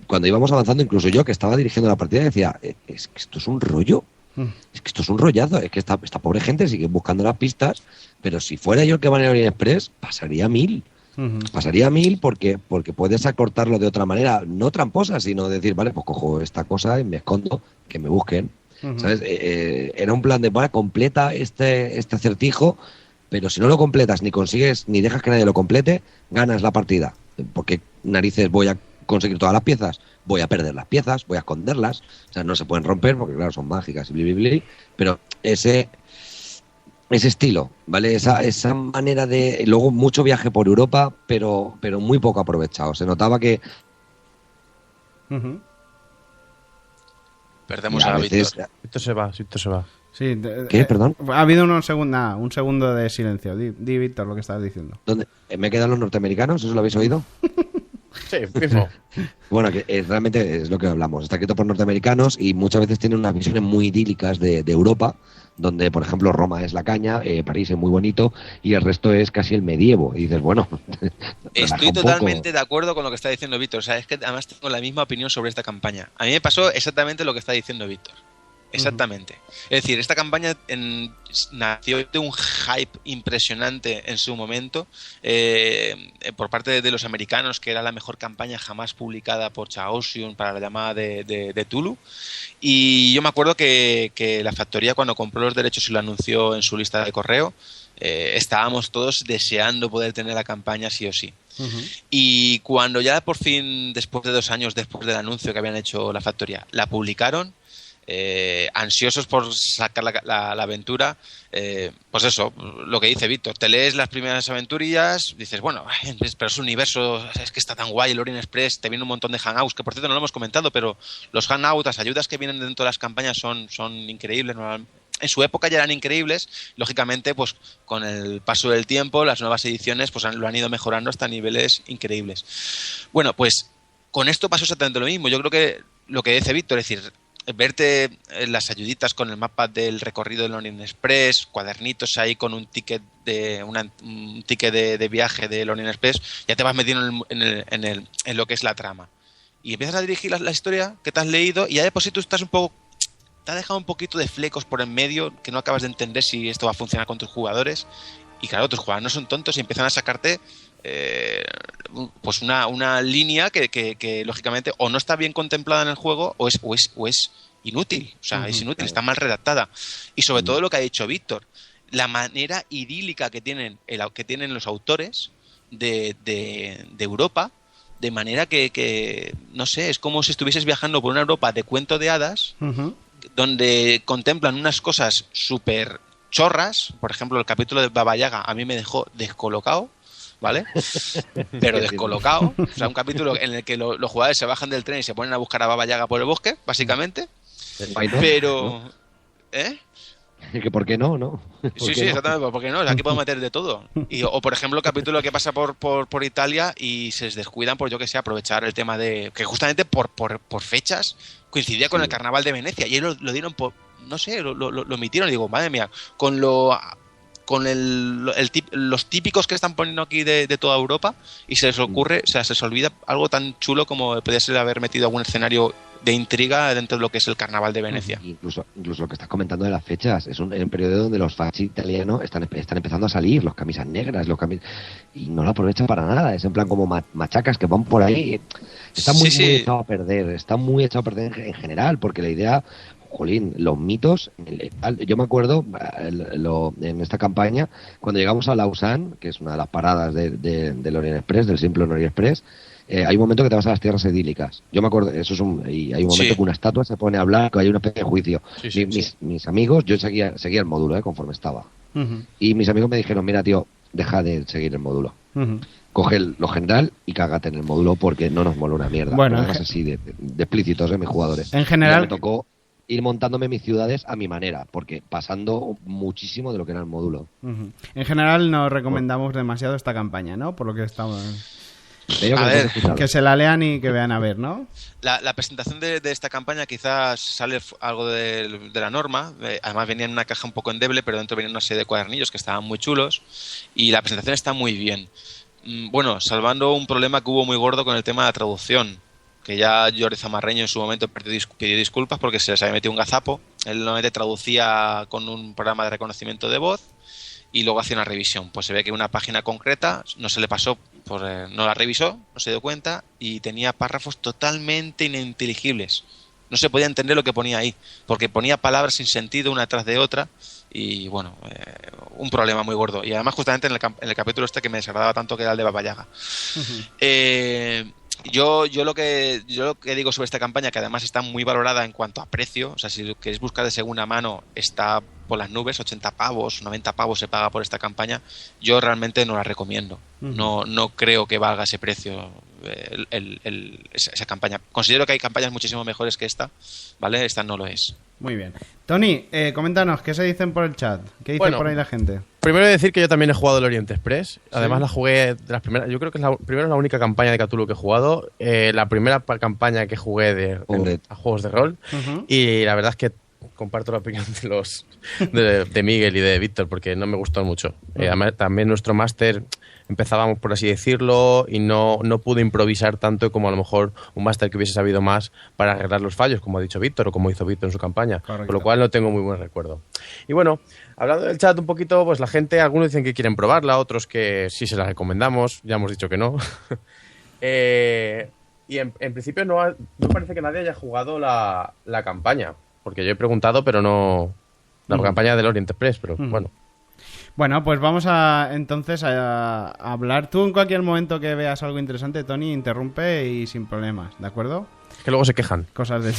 cuando íbamos avanzando, incluso yo, que estaba dirigiendo la partida, decía, es que esto es un rollo, es que esto es un rollazo, es que esta pobre gente sigue buscando las pistas, pero si fuera yo el que va en el Orient Express, pasaría 1000. Pasaría 1000 porque puedes acortarlo de otra manera, no tramposa, sino decir, vale, pues cojo esta cosa y me escondo, que me busquen. ¿Sabes? Era un plan de, vale, completa este acertijo, pero si no lo completas, ni consigues, ni dejas que nadie lo complete, ganas la partida. Porque narices voy a conseguir todas las piezas, voy a perder las piezas, voy a esconderlas, o sea, no se pueden romper porque claro, son mágicas y bli, pero ese ese estilo, ¿vale? Esa manera de... Luego mucho viaje por Europa, pero muy poco aprovechado. Se notaba que Ujú. Perdemos a a veces... Víctor. Víctor se va. Sí, ¿Qué? Perdón. ha habido un segundo de silencio. Di, Víctor, lo que estabas diciendo. ¿Dónde? ¿Me quedan los norteamericanos? ¿Eso lo habéis oído? Sí, pifo. Bueno, que realmente es lo que hablamos. Está escrito por norteamericanos y muchas veces tienen unas visiones muy idílicas de Europa, donde, por ejemplo, Roma es la caña, París es muy bonito y el resto es casi el medievo. Y dices, bueno, relaja Estoy un poco. totalmente de acuerdo con lo que está diciendo Víctor. O sea, es que además tengo la misma opinión sobre esta campaña. A mí me pasó exactamente lo que está diciendo Víctor. Exactamente. Es decir, esta campaña nació de un hype impresionante en su momento por parte de los americanos, que era la mejor campaña jamás publicada por Chaosium para la llamada de Tulu. Y yo me acuerdo que la factoría, cuando compró los derechos y lo anunció en su lista de correo, estábamos todos deseando poder tener la campaña sí o sí. Y cuando ya por fin, después de 2 años después del anuncio que habían hecho la factoría, la publicaron, ansiosos por sacar la aventura, pues eso, lo que dice Víctor, te lees las primeras aventurillas, dices, bueno, pero ese universo es que está tan guay, el Orient Express, te viene un montón de hangouts, que por cierto no lo hemos comentado, pero los hangouts, las ayudas que vienen dentro de las campañas son increíbles. En su época ya eran increíbles, lógicamente pues con el paso del tiempo las nuevas ediciones pues lo han ido mejorando hasta niveles increíbles. Bueno, pues con esto pasó exactamente lo mismo. Yo creo que lo que dice Víctor, es decir, verte las ayuditas con el mapa del recorrido del Orient Express, cuadernitos ahí con un ticket de viaje del Orient Express, ya te vas metiendo en lo que es la trama. Y empiezas a dirigir la historia que te has leído y ya de por sí tú estás un poco... Te ha dejado un poquito de flecos por en medio que no acabas de entender si esto va a funcionar con tus jugadores. Y claro, tus jugadores no son tontos y empiezan a sacarte pues una línea que lógicamente o no está bien contemplada en el juego o es inútil. O sea, es inútil, está mal redactada. Y sobre todo lo que ha dicho Víctor, la manera idílica que tienen los autores de Europa, de manera que no sé, es como si estuvieses viajando por una Europa de cuento de hadas, donde contemplan unas cosas súper chorras. Por ejemplo, el capítulo de Baba Yaga a mí me dejó descolocado, ¿vale? Pero descolocado. O sea, un capítulo en el que los jugadores se bajan del tren y se ponen a buscar a Baba Yaga por el bosque, básicamente. Pero... ¿Eh? Que ¿por qué no? ¿No? Sí, exactamente, ¿por qué no? O sea, aquí podemos meter de todo. O por ejemplo, el capítulo que pasa por Italia y se descuidan por, yo que sé, aprovechar el tema de... Que justamente por fechas coincidía con el Carnaval de Venecia. Y ellos lo dieron por... No sé, lo emitieron y digo, madre mía, con los típicos que están poniendo aquí de toda Europa, y se les ocurre, o sea, se les olvida algo tan chulo como podría ser haber metido algún escenario de intriga dentro de lo que es el Carnaval de Venecia. Incluso lo que estás comentando de las fechas, es un periodo donde los fasci italianos están empezando a salir, los camisas negras, y no lo aprovechan para nada, es en plan como machacas que van por ahí. Está muy echado a perder, en general, porque la idea... Jolín, los mitos, yo me acuerdo en esta campaña, cuando llegamos a Lausanne, que es una de las paradas del Orient Express, del simple Orient Express, hay un momento que te vas a las tierras idílicas. Yo me acuerdo, y hay un momento que una estatua se pone a hablar, que hay una especie de juicio. Mis amigos, yo seguía el módulo, conforme estaba. Y mis amigos me dijeron, mira tío, deja de seguir el módulo. Coge lo general y cágate en el módulo porque no nos mola una mierda. Bueno, es así de explícitos mis jugadores. En general... Me tocó ir montándome mis ciudades a mi manera, porque pasando muchísimo de lo que era el módulo. En general no recomendamos demasiado esta campaña, ¿no? Por lo que estamos... A ver, que se la lean y que vean a ver, ¿no? La presentación de esta campaña quizás sale algo de la norma. Además venía en una caja un poco endeble, pero dentro venía una serie de cuadernillos que estaban muy chulos y la presentación está muy bien. Bueno, salvando un problema que hubo muy gordo con el tema de la traducción, que ya Jordi Zamarreño en su momento pidió disculpas porque se les había metido un gazapo. Él normalmente traducía con un programa de reconocimiento de voz y luego hacía una revisión. Pues se ve que una página concreta no se le pasó, no la revisó, no se dio cuenta y tenía párrafos totalmente ininteligibles. No se podía entender lo que ponía ahí, porque ponía palabras sin sentido una tras de otra y bueno, un problema muy gordo. Y además justamente en el capítulo este que me desagradaba tanto, que era el de Baba Yaga. Yo lo que digo sobre esta campaña, que además está muy valorada en cuanto a precio, o sea, si queréis buscar de segunda mano, está por las nubes, 80 pavos, 90 pavos se paga por esta campaña. Yo realmente no la recomiendo. No creo que valga ese precio esa campaña. Considero que hay campañas muchísimo mejores que esta, ¿vale? Esta no lo es. Muy bien. Tony, coméntanos, ¿qué se dicen por el chat? ¿Qué dicen por ahí la gente? Primero decir que yo también he jugado el Orient Express. Además, la jugué de las primeras. Yo creo que es la única campaña de Cthulhu que he jugado. La primera campaña que jugué a juegos de rol. Y la verdad es que comparto la opinión de Miguel y de Víctor, porque no me gustó mucho. Además, también nuestro máster empezábamos, por así decirlo, y no pude improvisar tanto como a lo mejor un máster que hubiese sabido más para arreglar los fallos, como ha dicho Víctor o como hizo Víctor en su campaña. Correcto. Por lo cual no tengo muy buen recuerdo. Y bueno, hablando del chat un poquito, pues la gente, algunos dicen que quieren probarla, otros que sí se la recomendamos, ya hemos dicho que no. Y en principio no parece que nadie haya jugado la campaña, porque yo he preguntado, pero no... La campaña del Orient Express, pero bueno. Bueno, pues vamos entonces a hablar. Tú en cualquier momento que veas algo interesante, Tony, interrumpe y sin problemas, ¿de acuerdo? Es que luego se quejan. Cosas de...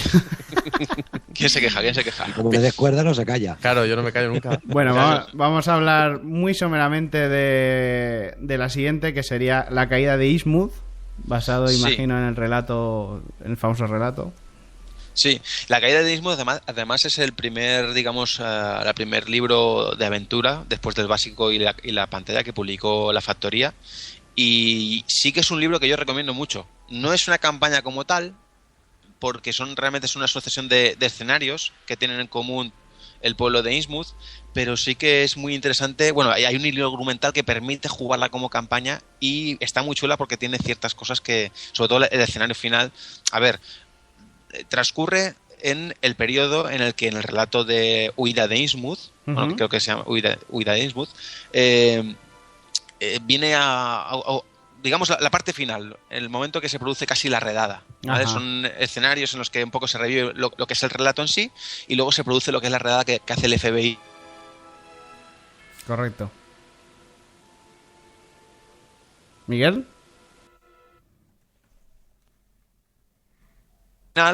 ¿Quién se queja? Y como me des cuerda, no se calla. Claro, yo no me callo nunca. Bueno, vamos a hablar muy someramente de la siguiente, que sería La caída de Innsmouth, basado, imagino, en el famoso relato. Sí, La caída de Innsmouth además es el primer, digamos, el primer libro de aventura después del básico y la pantalla que publicó La Factoría, y sí que es un libro que yo recomiendo mucho. No es una campaña como tal, porque realmente es una sucesión de escenarios que tienen en común el pueblo de Innsmouth, pero sí que es muy interesante. Bueno, hay un hilo argumental que permite jugarla como campaña y está muy chula porque tiene ciertas cosas que, sobre todo el escenario final, a ver, transcurre en el periodo en el que en el relato de Huida de Innsmouth, bueno, que creo que se llama Huida de Innsmouth, viene digamos, la parte final, el momento que se produce casi la redada, ¿vale? Son escenarios en los que un poco se revive lo que es el relato en sí, y luego se produce lo que es la redada que hace el FBI. Correcto. ¿Miguel?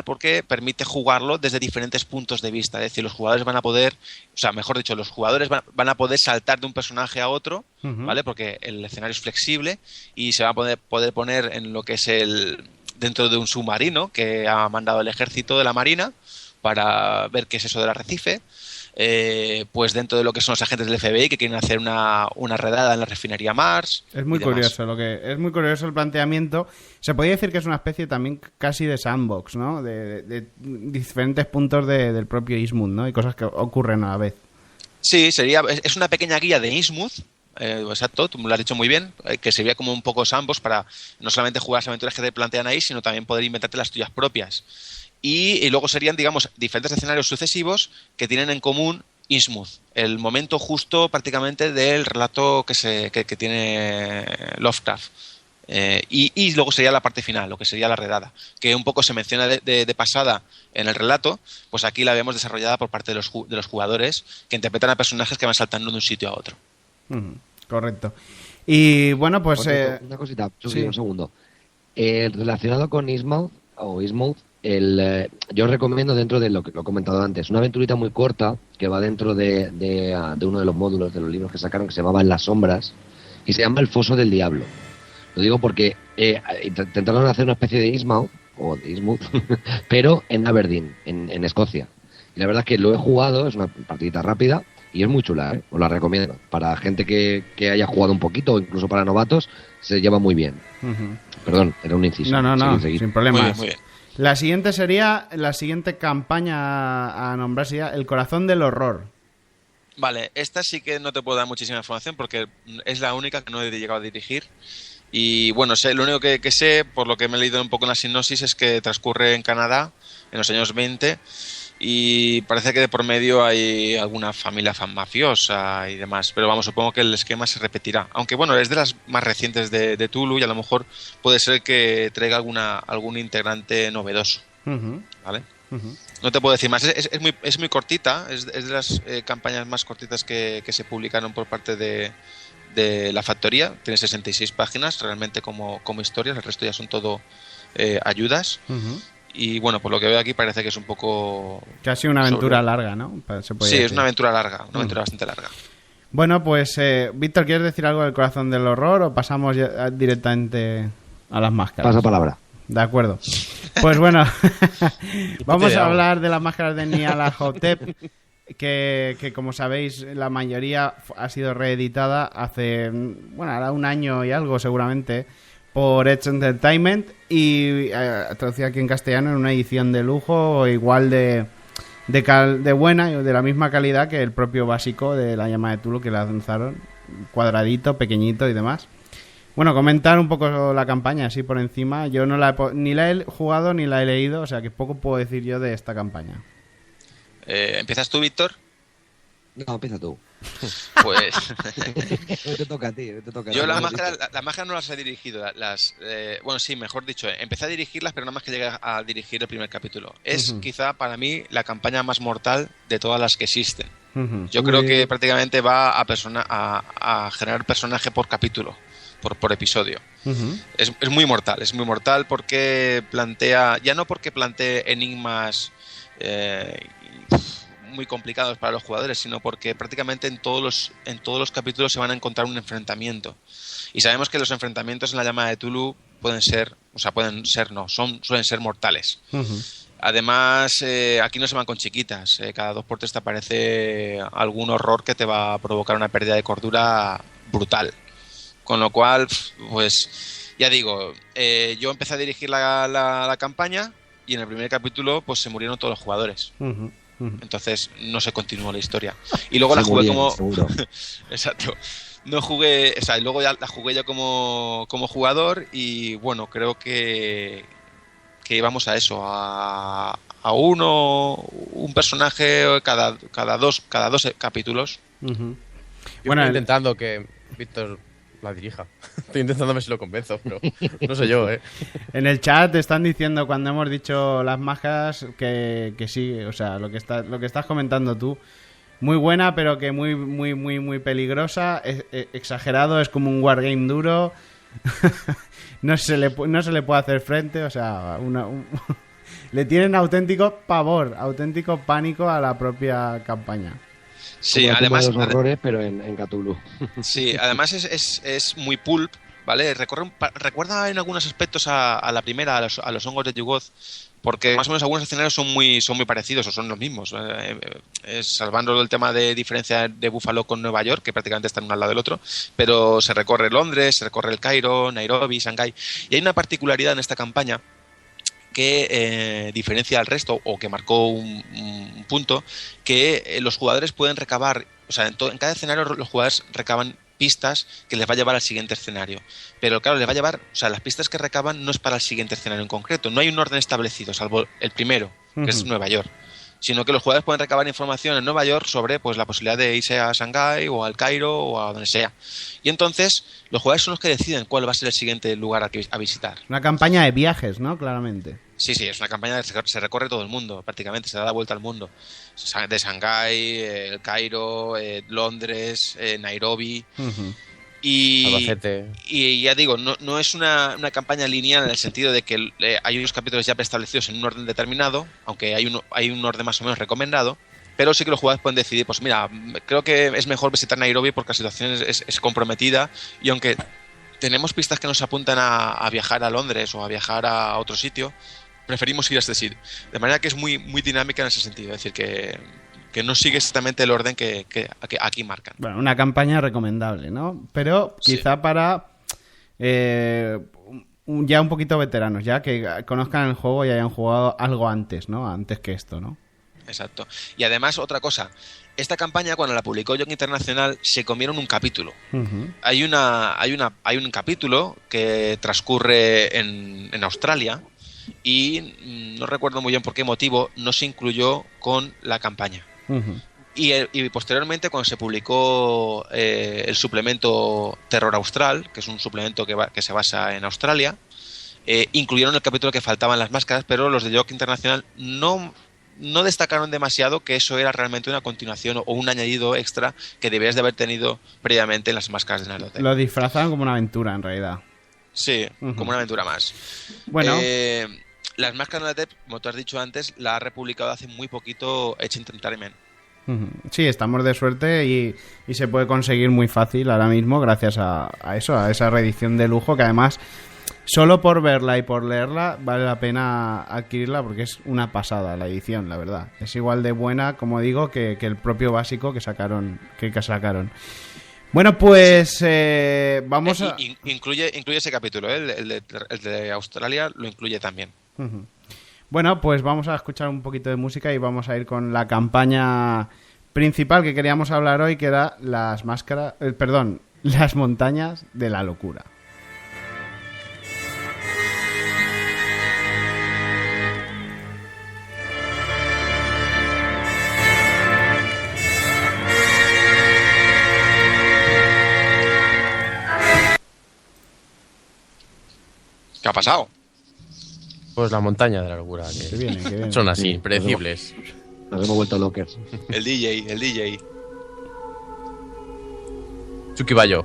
Porque permite jugarlo desde diferentes puntos de vista. Es decir, los jugadores van a poder, o sea, mejor dicho, los jugadores van a poder saltar de un personaje a otro, ¿vale? Porque el escenario es flexible y se va a poder poner en lo que es dentro de un submarino que ha mandado el ejército de la Marina para ver qué es eso del arrecife. Pues dentro de lo que son los agentes del FBI que quieren hacer una redada en la refinería Mars. Es muy curioso el planteamiento. Se podría decir que es una especie también casi de sandbox, ¿no? De diferentes puntos del propio Innsmouth, ¿no? Y cosas que ocurren a la vez. Sí, es una pequeña guía de Innsmouth. Exacto, tú me lo has dicho muy bien, que sería como un poco sandbox para no solamente jugar las aventuras que te plantean ahí, sino también poder inventarte las tuyas propias. Y luego serían, digamos, diferentes escenarios sucesivos que tienen en común Innsmouth, el momento justo prácticamente del relato que tiene Lovecraft. Y luego sería la parte final, lo que sería la redada, que un poco se menciona de pasada en el relato, pues aquí la vemos desarrollada por parte de los jugadores que interpretan a personajes que van saltando de un sitio a otro. Correcto. Y bueno, pues... Una cosita, un segundo. Relacionado con Innsmouth, yo recomiendo, dentro de lo que lo he comentado antes, una aventurita muy corta que va dentro de uno de los módulos de los libros que sacaron, que se llamaba En las sombras, y se llama El foso del diablo. Lo digo porque intentaron hacer una especie de Innsmouth, pero en Aberdeen, en Escocia. Y la verdad es que lo he jugado, es una partidita rápida y es muy chula, ¿eh? Os la recomiendo. Para gente que haya jugado un poquito, o incluso para novatos, se lleva muy bien. Perdón, era un inciso. No, sin problemas. Muy bien. La siguiente campaña a nombrar sería El corazón del horror. Vale, esta sí que no te puedo dar muchísima información porque es la única que no he llegado a dirigir. Y bueno, lo único que sé, por lo que me he leído un poco en la sinopsis, es que transcurre en Canadá en los años 20 y parece que de por medio hay alguna familia mafiosa y demás, pero vamos, supongo que el esquema se repetirá, aunque bueno, es de las más recientes de Tulu y a lo mejor puede ser que traiga algún integrante novedoso, ¿vale? No te puedo decir más, es muy cortita, es de las campañas más cortitas que se publicaron por parte de La Factoría. Tiene 66 páginas realmente como historias, el resto ya son todo ayudas. y bueno, por lo que veo aquí parece que es un poco... Que ha sido una aventura larga, ¿no? Sí, es una aventura larga, una aventura bastante larga. Bueno, pues Víctor, ¿quieres decir algo del Corazón del Horror o pasamos ya directamente a las máscaras? Pasa palabra. De acuerdo. Pues bueno, vamos a hablar de las máscaras de Nyarlathotep, que como sabéis la mayoría ha sido reeditada hace, bueno, ahora un año y algo seguramente, por Edge Entertainment y traducida aquí en castellano en una edición de lujo igual de buena y de la misma calidad que el propio básico de La Llama de Tulu, que la lanzaron cuadradito, pequeñito y demás. Bueno, comentar un poco la campaña así por encima. Yo no ni la he jugado ni la he leído, o sea que poco puedo decir yo de esta campaña. ¿Empiezas tú, Víctor? No, empieza tú. Pues te toca a ti. Yo las máscaras no las he dirigido. Bueno, sí, mejor dicho, empecé a dirigirlas, pero nada más que llegué a dirigir el primer capítulo. Es quizá para mí la campaña más mortal de todas las que existen. Yo creo que prácticamente va a generar personaje por capítulo, por episodio. Es muy mortal porque plantea, ya no porque plantee enigmas muy complicados para los jugadores, sino porque prácticamente en todos los capítulos se van a encontrar un enfrentamiento. Y sabemos que los enfrentamientos en La Llama de Tulu suelen ser mortales. Además, aquí no se van con chiquitas. Cada 2x3 te aparece algún horror que te va a provocar una pérdida de cordura brutal. Con lo cual, pues ya digo, yo empecé a dirigir la campaña y en el primer capítulo pues se murieron todos los jugadores. Entonces no se continuó la historia. Y luego la jugué como... Exacto. No jugué... O sea, luego ya la jugué yo como jugador y bueno, creo que íbamos a eso, a un personaje cada dos capítulos. Yo estoy intentando que Víctor la dirija. Estoy intentando ver si lo convenzo, pero no sé yo, ¿eh? En el chat te están diciendo cuando hemos dicho las máscaras que sí, o sea, lo que estás comentando tú. Muy buena, pero que muy, muy, muy, muy peligrosa. Exagerado, es como un wargame duro. no se le puede hacer frente, o sea, le tienen auténtico pavor, auténtico pánico a la propia campaña. Sí, además los horrores, pero en Cthulhu. Sí, además es muy pulp, ¿vale? Recuerda en algunos aspectos a la primera, a los hongos de Yugoth, porque más o menos algunos escenarios son muy parecidos o son los mismos, salvando el tema de diferencia de Buffalo con Nueva York, que prácticamente están uno al lado del otro, pero se recorre Londres, se recorre el Cairo, Nairobi, Shanghái, y hay una particularidad en esta campaña que diferencia al resto o que marcó un punto, que los jugadores pueden recabar, o sea, en cada escenario los jugadores recaban pistas que les va a llevar al siguiente escenario, pero claro, les va a llevar, o sea, las pistas que recaban no es para el siguiente escenario en concreto, no hay un orden establecido, salvo el primero, que es Nueva York, sino que los jugadores pueden recabar información en Nueva York sobre pues la posibilidad de irse a Shanghái o al Cairo o a donde sea. Y entonces los jugadores son los que deciden cuál va a ser el siguiente lugar a visitar. Una campaña de viajes, ¿no? Claramente. Sí, es una campaña que se recorre todo el mundo, prácticamente, se da la vuelta al mundo. De Shanghái, el Cairo, Londres, Nairobi... Y ya digo, no es una campaña lineal en el sentido de que hay unos capítulos ya preestablecidos en un orden determinado, aunque hay un orden más o menos recomendado, pero sí que los jugadores pueden decidir, pues mira, creo que es mejor visitar Nairobi porque la situación es comprometida y aunque tenemos pistas que nos apuntan a viajar a Londres o a viajar a otro sitio, preferimos ir a este sitio. De manera que es muy, muy dinámica en ese sentido, es decir, que no sigue exactamente el orden que aquí marcan. Bueno, una campaña recomendable, ¿no? Pero quizá para ya un poquito veteranos, ya que conozcan el juego y hayan jugado algo antes, ¿no? Antes que esto, ¿no? Exacto. Y además, otra cosa, esta campaña, cuando la publicó Young International, se comieron un capítulo. Hay un capítulo que transcurre en Australia y no recuerdo muy bien por qué motivo no se incluyó con la campaña. Y posteriormente, cuando se publicó el suplemento Terror Austral, que es un suplemento que se basa en Australia, incluyeron el capítulo que faltaban las máscaras, pero los de Young International no destacaron demasiado que eso era realmente una continuación o un añadido extra que debías de haber tenido previamente en las máscaras de Nyarlathotep. Lo disfrazaron como una aventura, en realidad. Sí, como una aventura más. Bueno. Las máscaras de Adepts, como tú has dicho antes, la ha republicado hace muy poquito Age Entertainment. Sí, estamos de suerte y se puede conseguir muy fácil ahora mismo gracias a eso, a esa reedición de lujo que además solo por verla y por leerla vale la pena adquirirla porque es una pasada la edición, la verdad. Es igual de buena, como digo, que el propio básico que sacaron. Bueno, pues vamos a... Incluye ese capítulo, el de Australia lo incluye también. Bueno, pues vamos a escuchar un poquito de música y vamos a ir con la campaña principal que queríamos hablar hoy, que era las montañas de la locura. ¿Qué ha pasado? Pues la montaña de la locura. Que viene. Son así, predecibles. Nos hemos vuelto lockers. El DJ. Chucky Bayo.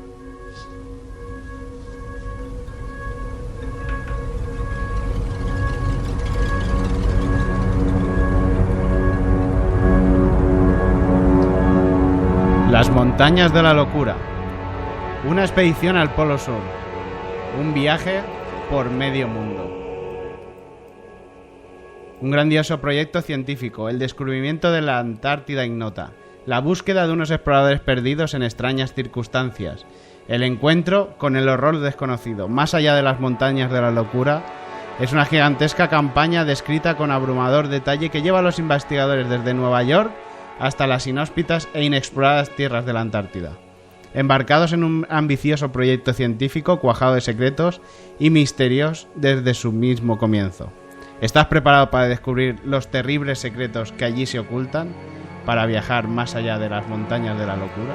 Las montañas de la locura. Una expedición al Polo Sur. Un viaje por medio mundo. Un grandioso proyecto científico, el descubrimiento de la Antártida ignota, la búsqueda de unos exploradores perdidos en extrañas circunstancias, el encuentro con el horror desconocido, más allá de las montañas de la locura, es una gigantesca campaña descrita con abrumador detalle que lleva a los investigadores desde Nueva York hasta las inhóspitas e inexploradas tierras de la Antártida, embarcados en un ambicioso proyecto científico cuajado de secretos y misterios desde su mismo comienzo. ¿Estás preparado para descubrir los terribles secretos que allí se ocultan? ¿Para viajar más allá de las montañas de la locura?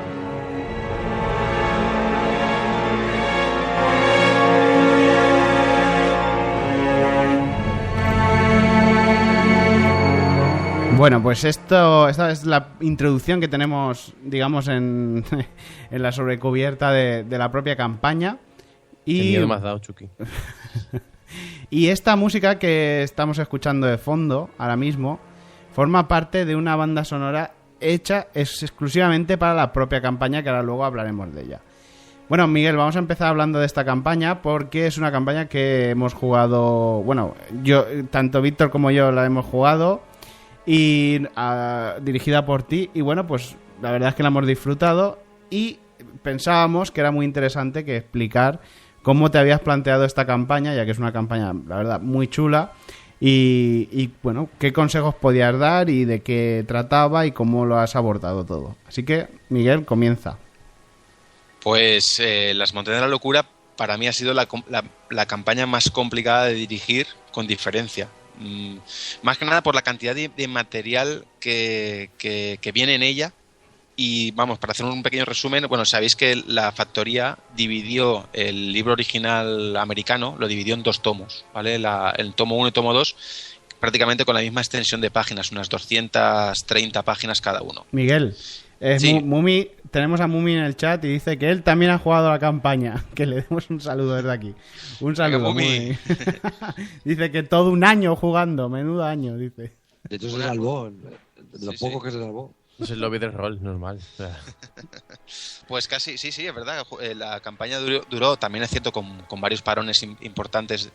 Bueno, pues esta es la introducción que tenemos, digamos, en la sobrecubierta de la propia campaña. Qué miedo me has dado, Chucky. Y esta música que estamos escuchando de fondo, ahora mismo, forma parte de una banda sonora hecha exclusivamente para la propia campaña, que ahora luego hablaremos de ella. Bueno, Miguel, vamos a empezar hablando de esta campaña porque es una campaña que hemos jugado... Bueno, tanto Víctor como yo la hemos jugado y dirigida por ti. Y bueno, pues la verdad es que la hemos disfrutado y pensábamos que era muy interesante que explicar cómo te habías planteado esta campaña, ya que es una campaña, la verdad, muy chula. Y bueno, qué consejos podías dar y de qué trataba y cómo lo has abordado todo. Así que, Miguel, comienza. Pues Las Montañas de la Locura para mí ha sido la campaña más complicada de dirigir, con diferencia. Más que nada por la cantidad de material que viene en ella. Y vamos, para hacer un pequeño resumen, bueno, sabéis que la factoría dividió el libro original americano, lo dividió en 2 tomos, ¿vale? El tomo 1 y tomo 2, prácticamente con la misma extensión de páginas, unas 230 páginas cada uno. Miguel, sí. Mumi, tenemos a Mumi en el chat y dice que él también ha jugado la campaña. Que le demos un saludo desde aquí. Un saludo, Mumi. Dice que todo un año jugando, menudo año, dice. De hecho, se salvó, de los pocos que se salvó. Es el lobby del rol, normal. Pues casi, sí, es verdad. La campaña duró también es cierto, con varios parones importantes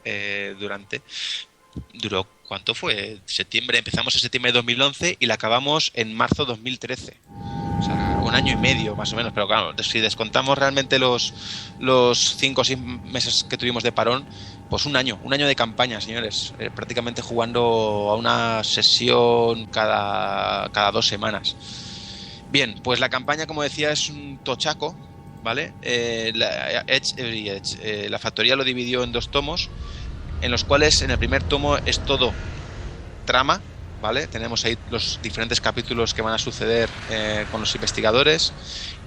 Duró, ¿cuánto fue? Septiembre, empezamos en septiembre de 2011 y la acabamos en marzo de 2013. O sea, 1 año y medio más o menos, pero claro, si descontamos realmente los 5 o 6 meses que tuvimos de parón, pues un año de campaña, señores, prácticamente jugando a una sesión cada 2 semanas. Bien, pues la campaña, como decía, es un tochaco, ¿vale? La factoría lo dividió en 2 tomos, en los cuales en el primer tomo es todo trama, ¿vale? Tenemos ahí los diferentes capítulos que van a suceder con los investigadores,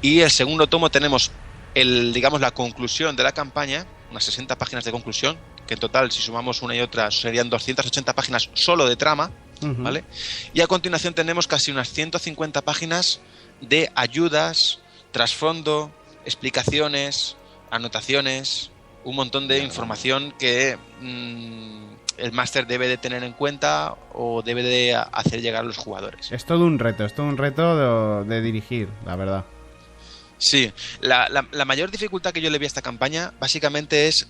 y el segundo tomo tenemos la conclusión de la campaña, unas 60 páginas de conclusión, que en total, si sumamos una y otra, serían 280 páginas solo de trama, ¿vale? Y a continuación tenemos casi unas 150 páginas de ayudas, trasfondo, explicaciones, anotaciones, un montón de información que el máster debe de tener en cuenta o debe de hacer llegar a los jugadores. Es todo un reto de dirigir, la verdad. Sí, la mayor dificultad que yo le vi a esta campaña básicamente es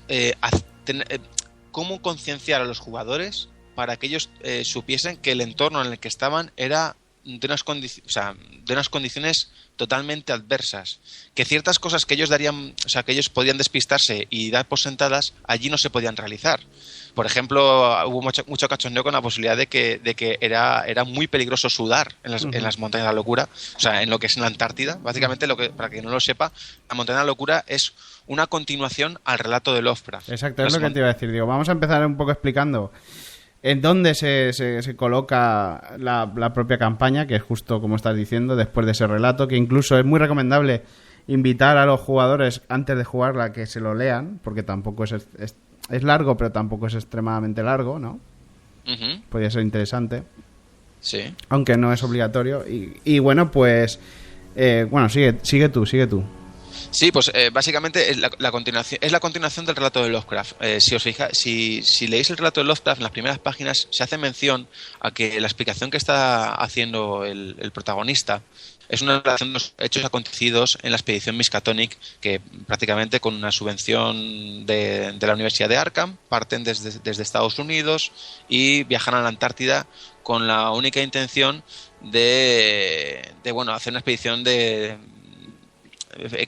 cómo concienciar a los jugadores para que ellos supiesen que el entorno en el que estaban era de unas condiciones totalmente adversas, que ciertas cosas que ellos darían, o sea, que ellos podían despistarse y dar por sentadas, allí no se podían realizar. Por ejemplo, hubo mucho cachondeo con la posibilidad de que era muy peligroso sudar en las montañas de la locura, o sea, en lo que es en la Antártida. Básicamente, para que no lo sepa, la montaña de la locura es una continuación al relato de Lovecraft. Exacto, es lo que te iba a decir. Digo, vamos a empezar un poco explicando en dónde se coloca la propia campaña, que es justo como estás diciendo, después de ese relato, que incluso es muy recomendable invitar a los jugadores antes de jugarla que se lo lean, porque tampoco es largo, pero tampoco es extremadamente largo, ¿no? Podría ser interesante. Sí. Aunque no es obligatorio. Y bueno, pues... bueno, sigue tú. Sí, pues básicamente es la continuación del relato de Lovecraft. Si os fijáis, si leéis el relato de Lovecraft, en las primeras páginas se hace mención a que la explicación que está haciendo el protagonista es una relación de los hechos acontecidos en la expedición Miskatonic, que prácticamente con una subvención de la Universidad de Arkham parten desde Estados Unidos y viajan a la Antártida con la única intención de hacer una expedición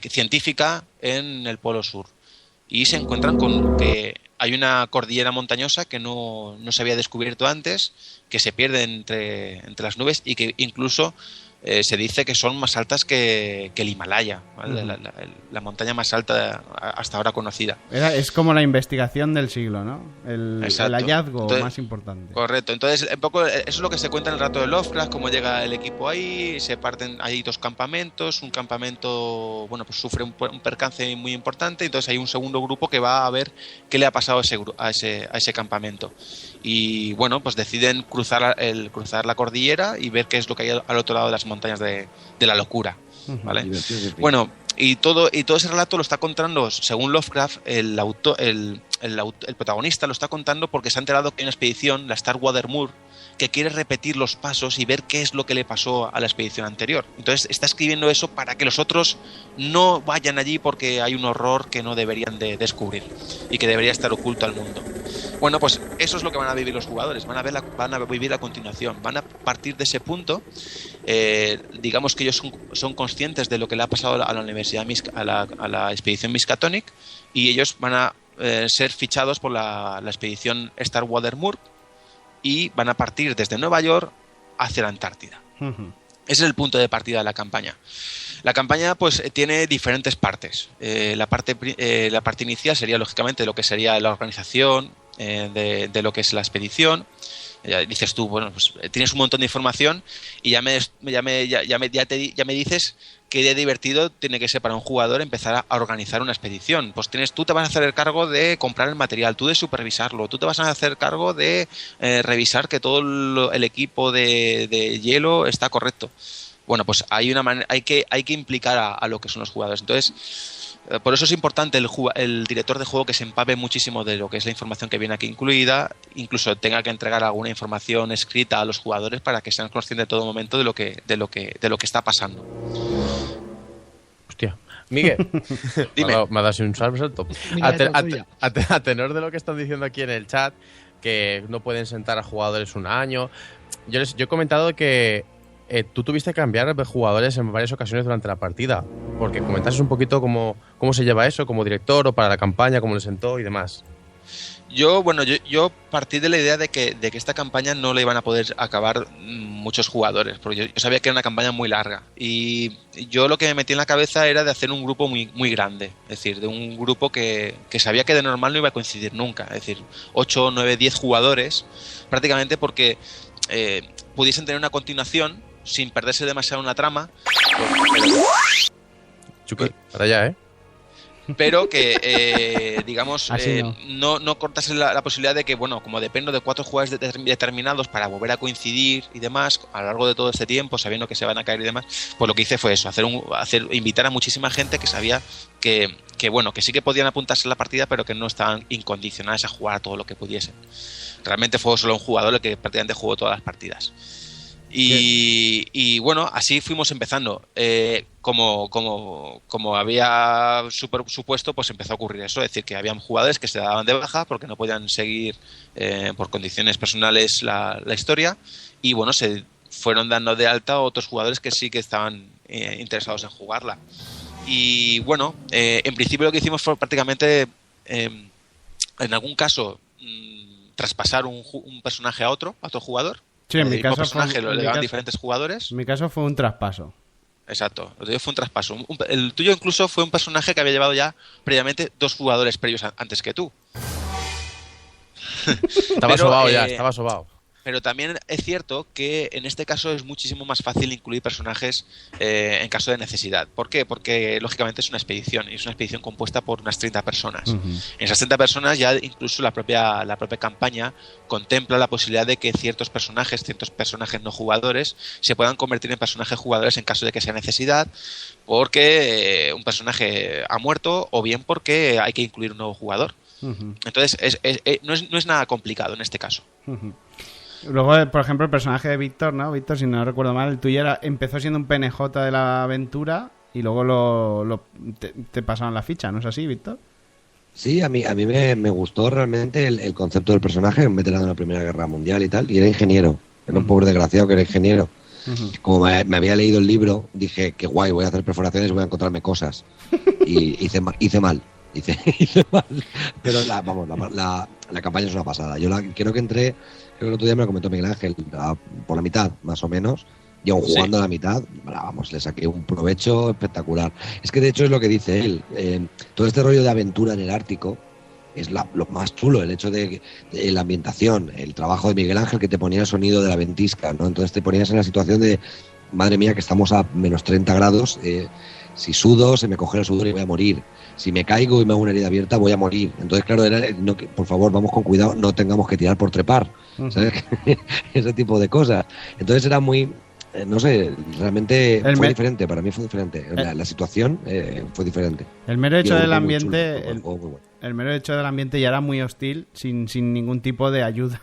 científica en el Polo Sur. Y se encuentran con que hay una cordillera montañosa que no se había descubierto antes, que se pierde entre las nubes y que incluso se dice que son más altas que el Himalaya, ¿vale? La montaña más alta hasta ahora conocida. Es como la investigación del siglo, ¿no? El hallazgo más importante. Correcto. Entonces, un poco eso es lo que se cuenta en el relato de Lovecraft, cómo llega el equipo ahí, hay 2 campamentos, un campamento, bueno, pues sufre un percance muy importante, entonces hay un segundo grupo que va a ver qué le ha pasado a ese campamento. Y bueno, pues deciden cruzar la cordillera y ver qué es lo que hay al otro lado de las montañas de la locura, ¿vale? Bueno, y todo ese relato lo está contando, según Lovecraft, el protagonista lo está contando porque se ha enterado que hay una expedición, la Starwater Moor, que quiere repetir los pasos y ver qué es lo que le pasó a la expedición anterior. Entonces está escribiendo eso para que los otros no vayan allí porque hay un horror que no deberían de descubrir y que debería estar oculto al mundo. Bueno, pues eso es lo que van a vivir los jugadores, van a vivir a continuación, van a partir de ese punto, digamos que ellos son conscientes de lo que le ha pasado a la universidad, a la expedición Miskatonic, y ellos van a ser fichados por la expedición Starwater Moor y van a partir desde Nueva York hacia la Antártida. Ese es el punto de partida de la campaña. La campaña pues tiene diferentes partes. La parte inicial sería lógicamente lo que sería la organización de lo que es la expedición. Dices tú, bueno, pues tienes un montón de información y ya me dices qué de divertido tiene que ser para un jugador empezar a organizar una expedición. Pues tú te vas a hacer el cargo de comprar el material, tú de supervisarlo, tú te vas a hacer cargo de revisar que todo el equipo de hielo está correcto. Bueno, pues hay que implicar a lo que son los jugadores. Entonces, por eso es importante el director de juego que se empape muchísimo de lo que es la información que viene aquí incluida, incluso tenga que entregar alguna información escrita a los jugadores para que sean conscientes de todo momento de lo que está pasando. Hostia. Miguel, dime. Me ha dado un salto. A tenor de lo que están diciendo aquí en el chat, que no pueden sentar a jugadores un año, yo he comentado que tú tuviste que cambiar de jugadores en varias ocasiones durante la partida, porque comentases un poquito cómo se lleva eso como director o para la campaña, cómo le sentó y demás. Yo partí de la idea de que esta campaña no la iban a poder acabar muchos jugadores, porque yo sabía que era una campaña muy larga y yo lo que me metí en la cabeza era de hacer un grupo muy, muy grande, es decir, de un grupo que sabía que de normal no iba a coincidir nunca, es decir, 8, 9, 10 jugadores, prácticamente porque pudiesen tener una continuación sin perderse demasiado en la trama. Chucky, para allá, Pero que, digamos, no cortase la posibilidad de que, bueno, como dependo de 4 jugadores determinados para volver a coincidir y demás, a lo largo de todo este tiempo, sabiendo que se van a caer y demás, pues lo que hice fue eso, invitar a muchísima gente que sabía que bueno, que sí que podían apuntarse a la partida, pero que no estaban incondicionadas a jugar todo lo que pudiesen. Realmente fue solo un jugador el que prácticamente jugó todas las partidas. Y bueno, así fuimos empezando. Como había supuesto, pues empezó a ocurrir eso. Es decir, que habían jugadores que se daban de baja porque no podían seguir por condiciones personales la historia. Y bueno, se fueron dando de alta otros jugadores que sí que estaban interesados en jugarla. Y bueno, en principio lo que hicimos fue prácticamente, en algún caso, traspasar un personaje a otro jugador. Sí, en mi caso personaje lo llevaban diferentes jugadores. En mi caso fue un traspaso. Exacto, lo tuyo fue un traspaso. El tuyo incluso fue un personaje que había llevado ya previamente 2 jugadores previos antes que tú. Estaba sobado. Pero también es cierto que en este caso es muchísimo más fácil incluir personajes en caso de necesidad. ¿Por qué? Porque lógicamente es una expedición y es una expedición compuesta por unas 30 personas. En esas 30 personas ya incluso la propia campaña contempla la posibilidad de que ciertos personajes no jugadores se puedan convertir en personajes jugadores en caso de que sea necesidad, porque un personaje ha muerto o bien porque hay que incluir un nuevo jugador. Entonces no es nada complicado en este caso. Luego, por ejemplo, el personaje de Víctor, ¿no? Víctor, si no recuerdo mal, el tuyo empezó siendo un PNJ de la aventura y luego te pasaron la ficha, ¿no es así, Víctor? Sí, a mí me gustó realmente el concepto del personaje, un veterano de la Primera Guerra Mundial y tal, y era ingeniero, era un pobre desgraciado que era ingeniero. Como me había leído el libro, dije, qué guay, voy a hacer perforaciones y voy a encontrarme cosas. Y hice mal. Pero la campaña es una pasada. Yo creo que el otro día me lo comentó Miguel Ángel, por la mitad, más o menos, y aún jugando a la mitad, vamos, le saqué un provecho espectacular. Es que de hecho es lo que dice él, todo este rollo de aventura en el Ártico es lo más chulo, el hecho de la ambientación, el trabajo de Miguel Ángel que te ponía el sonido de la ventisca, ¿no? Entonces te ponías en la situación de, madre mía, que estamos a menos 30 grados, si sudo, se me coge el sudor y voy a morir. Si me caigo y me hago una herida abierta, voy a morir. Entonces, claro, por favor, vamos con cuidado, no tengamos que tirar por trepar, ¿sabes? Ese tipo de cosas. Entonces era muy, no sé, realmente fue diferente, para mí fue diferente. La situación fue diferente. El mero hecho del ambiente, el mero hecho del ambiente ya era muy hostil, sin ningún tipo de ayuda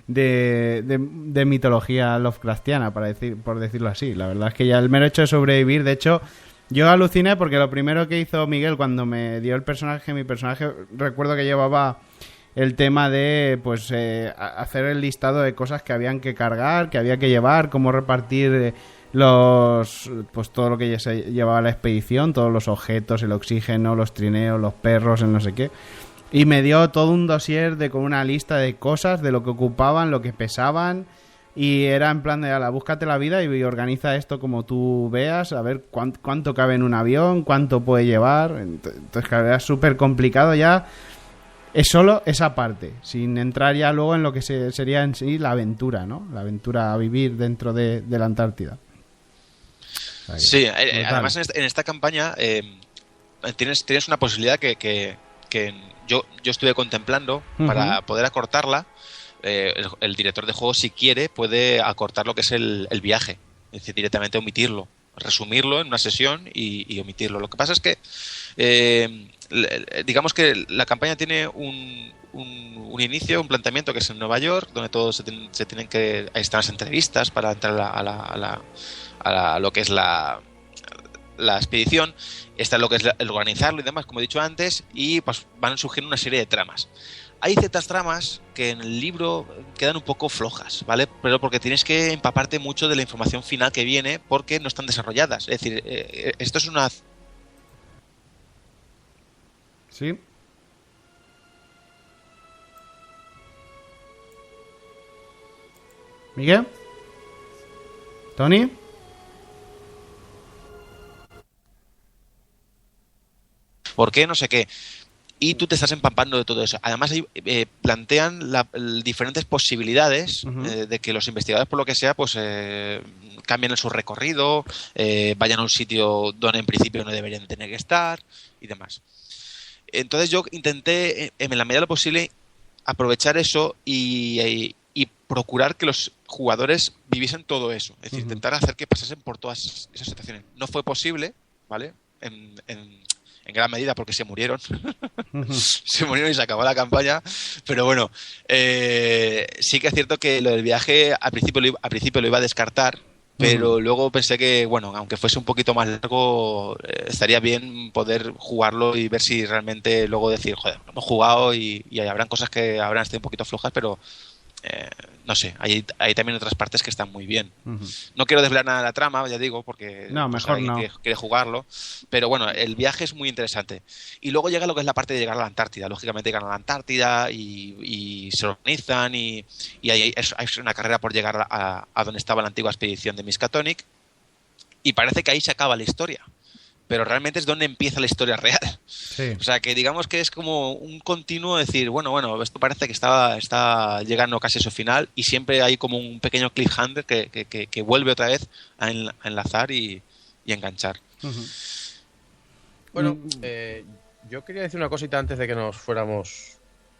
de mitología Lovecraftiana, por decirlo así. La verdad es que ya el mero hecho de sobrevivir, de hecho, yo aluciné porque lo primero que hizo Miguel cuando me dio mi personaje, recuerdo que llevaba el tema de pues hacer el listado de cosas que habían que cargar, que había que llevar, cómo repartir pues todo lo que se llevaba a la expedición, todos los objetos, el oxígeno, los trineos, los perros, el no sé qué. Y me dio todo un dossier con una lista de cosas, de lo que ocupaban, lo que pesaban. Y era en plan de, búscate la vida y organiza esto como tú veas, a ver cuánto cabe en un avión, cuánto puede llevar. Entonces, claro, era súper complicado ya. Es solo esa parte, sin entrar ya luego en lo que sería en sí la aventura, ¿no? La aventura a vivir dentro de la Antártida. Sí, además en esta campaña tienes una posibilidad que yo estuve contemplando para poder acortarla. El director de juego, si quiere, puede acortar lo que es el viaje, es decir, directamente omitirlo, resumirlo en una sesión y omitirlo. Lo que pasa es que digamos que la campaña tiene un inicio, un planteamiento que es en Nueva York, donde todos se tienen que, ahí están las entrevistas para entrar a lo que es la expedición, está lo que es el organizarlo y demás, como he dicho antes, y pues van surgiendo una serie de tramas. Hay ciertas tramas que en el libro quedan un poco flojas, ¿vale? Pero porque tienes que empaparte mucho de la información final que viene porque no están desarrolladas. Es decir, esto es una... ¿Sí? ¿Miguel? ¿Tony? ¿Por qué? No sé qué. Y tú te estás empapando de todo eso. Además, plantean diferentes posibilidades de que los investigadores, por lo que sea, pues cambien en su recorrido, vayan a un sitio donde en principio no deberían tener que estar y demás. Entonces yo intenté, en la medida de lo posible, aprovechar eso y procurar que los jugadores viviesen todo eso. Es decir, intentar hacer que pasasen por todas esas situaciones. No fue posible, ¿vale? En en gran medida porque se murieron. Se murieron y se acabó la campaña. Pero bueno, sí que es cierto que lo del viaje al principio lo iba a descartar, pero luego pensé que, bueno, aunque fuese un poquito más largo, estaría bien poder jugarlo y ver si realmente luego decir, joder, lo hemos jugado y habrán cosas que habrán estado un poquito flojas, pero no sé, hay también otras partes que están muy bien. No quiero desvelar nada de la trama, ya digo, porque no, mejor no. Quiere jugarlo, pero bueno, el viaje es muy interesante. Y luego llega lo que es la parte de llegar a la Antártida. Lógicamente llegan a la Antártida y se organizan y hay una carrera por llegar a donde estaba la antigua expedición de Miskatonic, y parece que ahí se acaba la historia. Pero realmente es donde empieza la historia real. Sí. O sea, que digamos que es como un continuo decir, bueno, esto parece que está llegando casi a su final, y siempre hay como un pequeño cliffhanger que vuelve otra vez a enlazar y enganchar. Bueno, yo quería decir una cosita antes de que nos fuéramos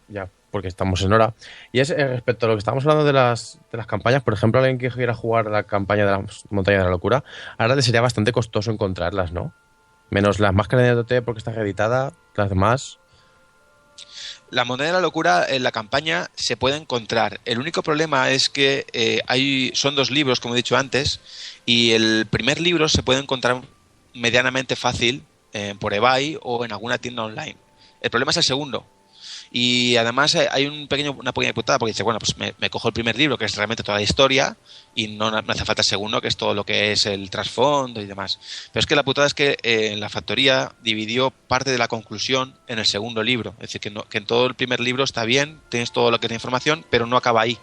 ya, porque estamos en hora, y es respecto a lo que estábamos hablando de las campañas. Por ejemplo, alguien que quiera jugar la campaña de las montañas de la locura, ahora le sería bastante costoso encontrarlas, ¿no? Menos las máscaras de OT porque está reeditada, las demás. La montaña de la locura en la campaña se puede encontrar. El único problema es que son 2 libros, como he dicho antes, y el primer libro se puede encontrar medianamente fácil por eBay o en alguna tienda online. El problema es el segundo. Y además hay una pequeña putada, porque dice, bueno, pues me cojo el primer libro, que es realmente toda la historia, y no hace falta el segundo, que es todo lo que es el trasfondo y demás. Pero es que la putada es que la factoría dividió parte de la conclusión en el segundo libro. Es decir, que en todo el primer libro está bien, tienes todo lo que es la información, pero no acaba ahí.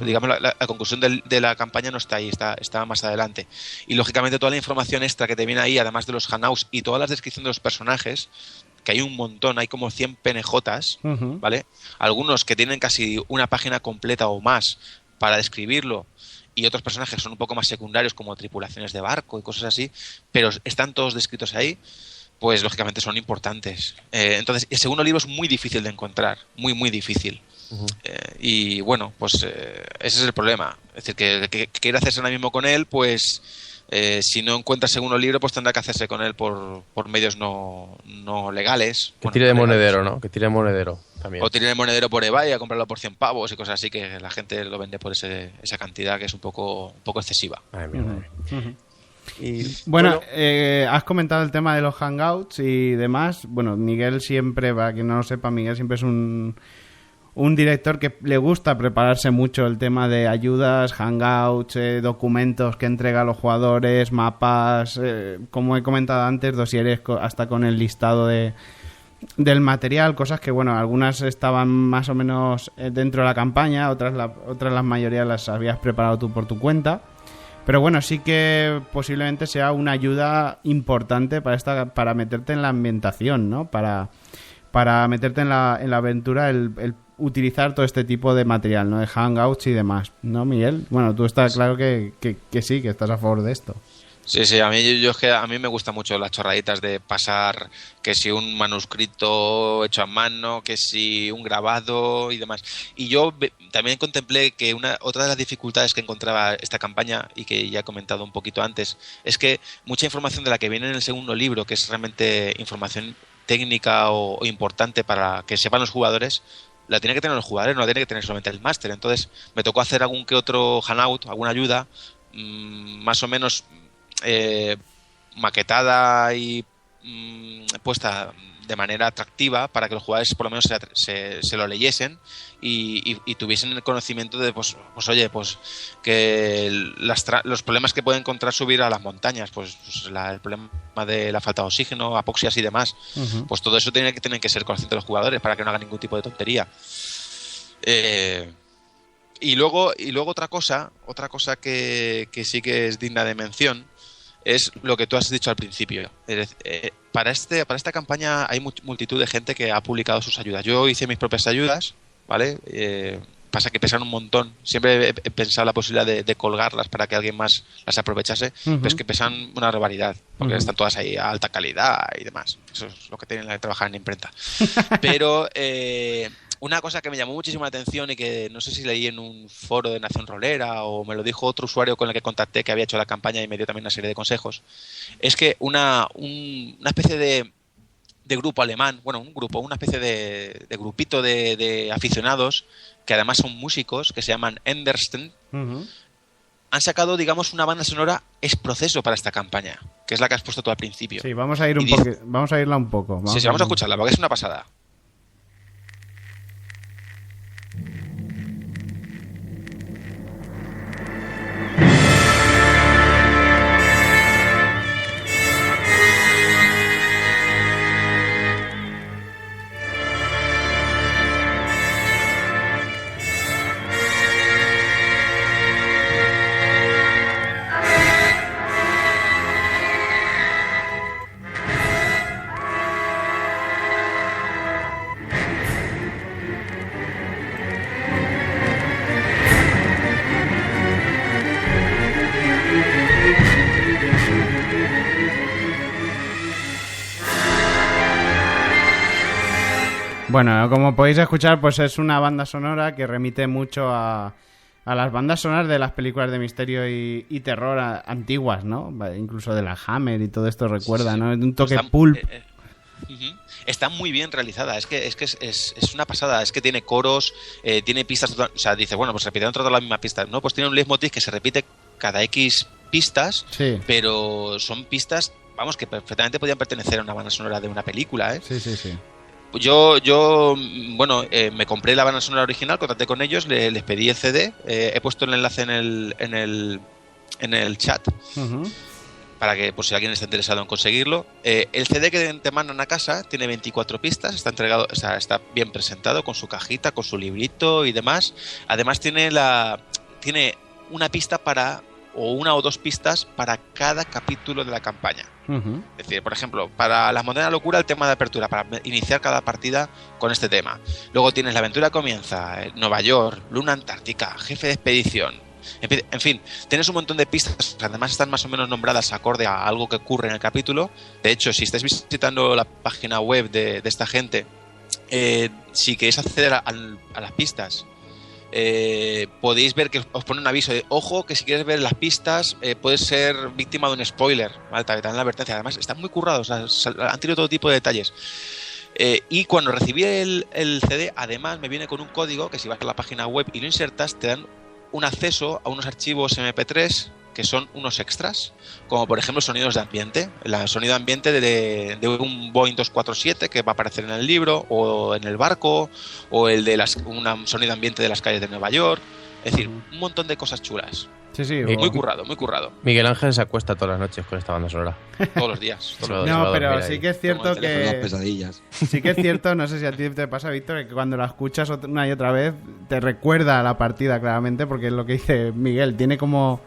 Digamos, la conclusión de la campaña no está ahí, está más adelante. Y lógicamente toda la información extra que te viene ahí, además de los handouts y todas las descripciones de los personajes, que hay un montón, hay como 100 PNJs, ¿vale? Algunos que tienen casi una página completa o más para describirlo, y otros personajes son un poco más secundarios, como tripulaciones de barco y cosas así, pero están todos descritos ahí, pues lógicamente son importantes. Entonces, el segundo libro es muy difícil de encontrar, muy, muy difícil. Y bueno, pues ese es el problema. Es decir, que quiere hacerse ahora mismo con él, pues si no encuentra el segundo libro, pues tendrá que hacerse con él por medios no legales. Que tire de monedero, ¿no? Que tire de monedero también. O tire de monedero por eBay a comprarlo por 100 pavos y cosas así, que la gente lo vende por esa cantidad que es un poco excesiva. Ay, mi madre. Y bueno, has comentado el tema de los hangouts y demás. Bueno, Miguel siempre, para quien no lo sepa, Miguel siempre es un director que le gusta prepararse mucho el tema de ayudas, hangouts, documentos que entrega a los jugadores, mapas, como he comentado antes, dosieres hasta con el listado del material, cosas que, bueno, algunas estaban más o menos dentro de la campaña, otras la mayoría las habías preparado tú por tu cuenta. Pero bueno, sí que posiblemente sea una ayuda importante para meterte en la ambientación, ¿no? Para meterte en la aventura, el utilizar todo este tipo de material, ¿no? De hangouts y demás, ¿no, Miguel? Bueno, tú estás claro que sí, que estás a favor de esto. Sí, a mí me gustan mucho las chorraditas de pasar, que si un manuscrito hecho a mano, que si un grabado y demás. Y yo también contemplé que otra de las dificultades que encontraba esta campaña, y que ya he comentado un poquito antes, es que mucha información de la que viene en el segundo libro, que es realmente información técnica o importante para que sepan los jugadores, la tiene que tener los jugadores, no la tiene que tener solamente el máster. Entonces me tocó hacer algún que otro handout, alguna ayuda, más o menos maquetada y puesta de manera atractiva para que los jugadores por lo menos se lo leyesen y tuviesen el conocimiento de pues oye, pues que los problemas que puede encontrar subir a las montañas, pues el problema de la falta de oxígeno, apoxias y demás, pues todo eso tienen que ser conscientes los jugadores para que no hagan ningún tipo de tontería. Y luego otra cosa que sí que es digna de mención es lo que tú has dicho al principio. Para esta campaña hay multitud de gente que ha publicado sus ayudas. Yo hice mis propias ayudas, ¿vale? Pasa que pesan un montón. Siempre he pensado la posibilidad de colgarlas para que alguien más las aprovechase, pero es que pesan una barbaridad, porque están todas ahí a alta calidad y demás. Eso es lo que tienen que trabajar en imprenta. Pero una cosa que me llamó muchísimo la atención y que no sé si leí en un foro de Nación Rolera o me lo dijo otro usuario con el que contacté que había hecho la campaña y me dio también una serie de consejos, es que una especie de de grupo alemán, bueno, una especie de grupito de aficionados, que además son músicos, que se llaman Endersten, han sacado, digamos, una banda sonora es proceso para esta campaña, que es la que has puesto tú al principio. Sí, vamos a irla un poco. Vamos a escucharla, porque es una pasada. Bueno, como podéis escuchar, pues es una banda sonora que remite mucho a las bandas sonoras de las películas de misterio y terror antiguas, ¿no? Incluso de la Hammer y todo esto recuerda, ¿no? Un toque pulp. Está muy bien realizada, es una pasada, es que tiene coros, tiene pistas, o sea, dice, bueno, pues repitieron todas las mismas pistas, ¿no? Pues tiene un leitmotiv que se repite cada X pistas, sí, pero son pistas, vamos, que perfectamente podían pertenecer a una banda sonora de una película, ¿eh? Sí, sí, sí. Yo bueno, me compré la banda sonora original, contacté con ellos, les pedí el CD, he puesto el enlace en el chat, para que, por si alguien está interesado en conseguirlo. El CD que te mandan a casa tiene 24 pistas, está entregado, o sea, está bien presentado, con su cajita, con su librito y demás. Además tiene una pista o una o dos pistas para cada capítulo de la campaña. Es decir, por ejemplo, para las montañas de la locura, el tema de apertura, para iniciar cada partida con este tema. Luego tienes La aventura comienza, Nueva York, Luna Antártica, Jefe de expedición. En fin, tienes un montón de pistas que además están más o menos nombradas acorde a algo que ocurre en el capítulo. De hecho, si estáis visitando la página web de esta gente, si queréis acceder a las pistas, podéis ver que os pone un aviso de ojo, que si quieres ver las pistas puedes ser víctima de un spoiler, ¿vale? Te dan la advertencia. Además están muy currados, o sea, han tirado todo tipo de detalles. Y cuando recibí el CD, además me viene con un código que si vas a la página web y lo insertas, te dan un acceso a unos archivos MP3 que son unos extras, como por ejemplo sonidos de ambiente, el sonido de ambiente de un Boeing 247 que va a aparecer en el libro, o en el barco, o el de un sonido de ambiente de las calles de Nueva York. Es decir, un montón de cosas chulas. Sí, sí. Muy currado, muy currado. Miguel Ángel se acuesta todas las noches con esta banda sonora. Todos los días. No, pero sí que es cierto Las pesadillas. Sí que es cierto, no sé si a ti te pasa, Víctor, que cuando la escuchas una y otra vez te recuerda a la partida claramente, porque es lo que dice Miguel, tiene como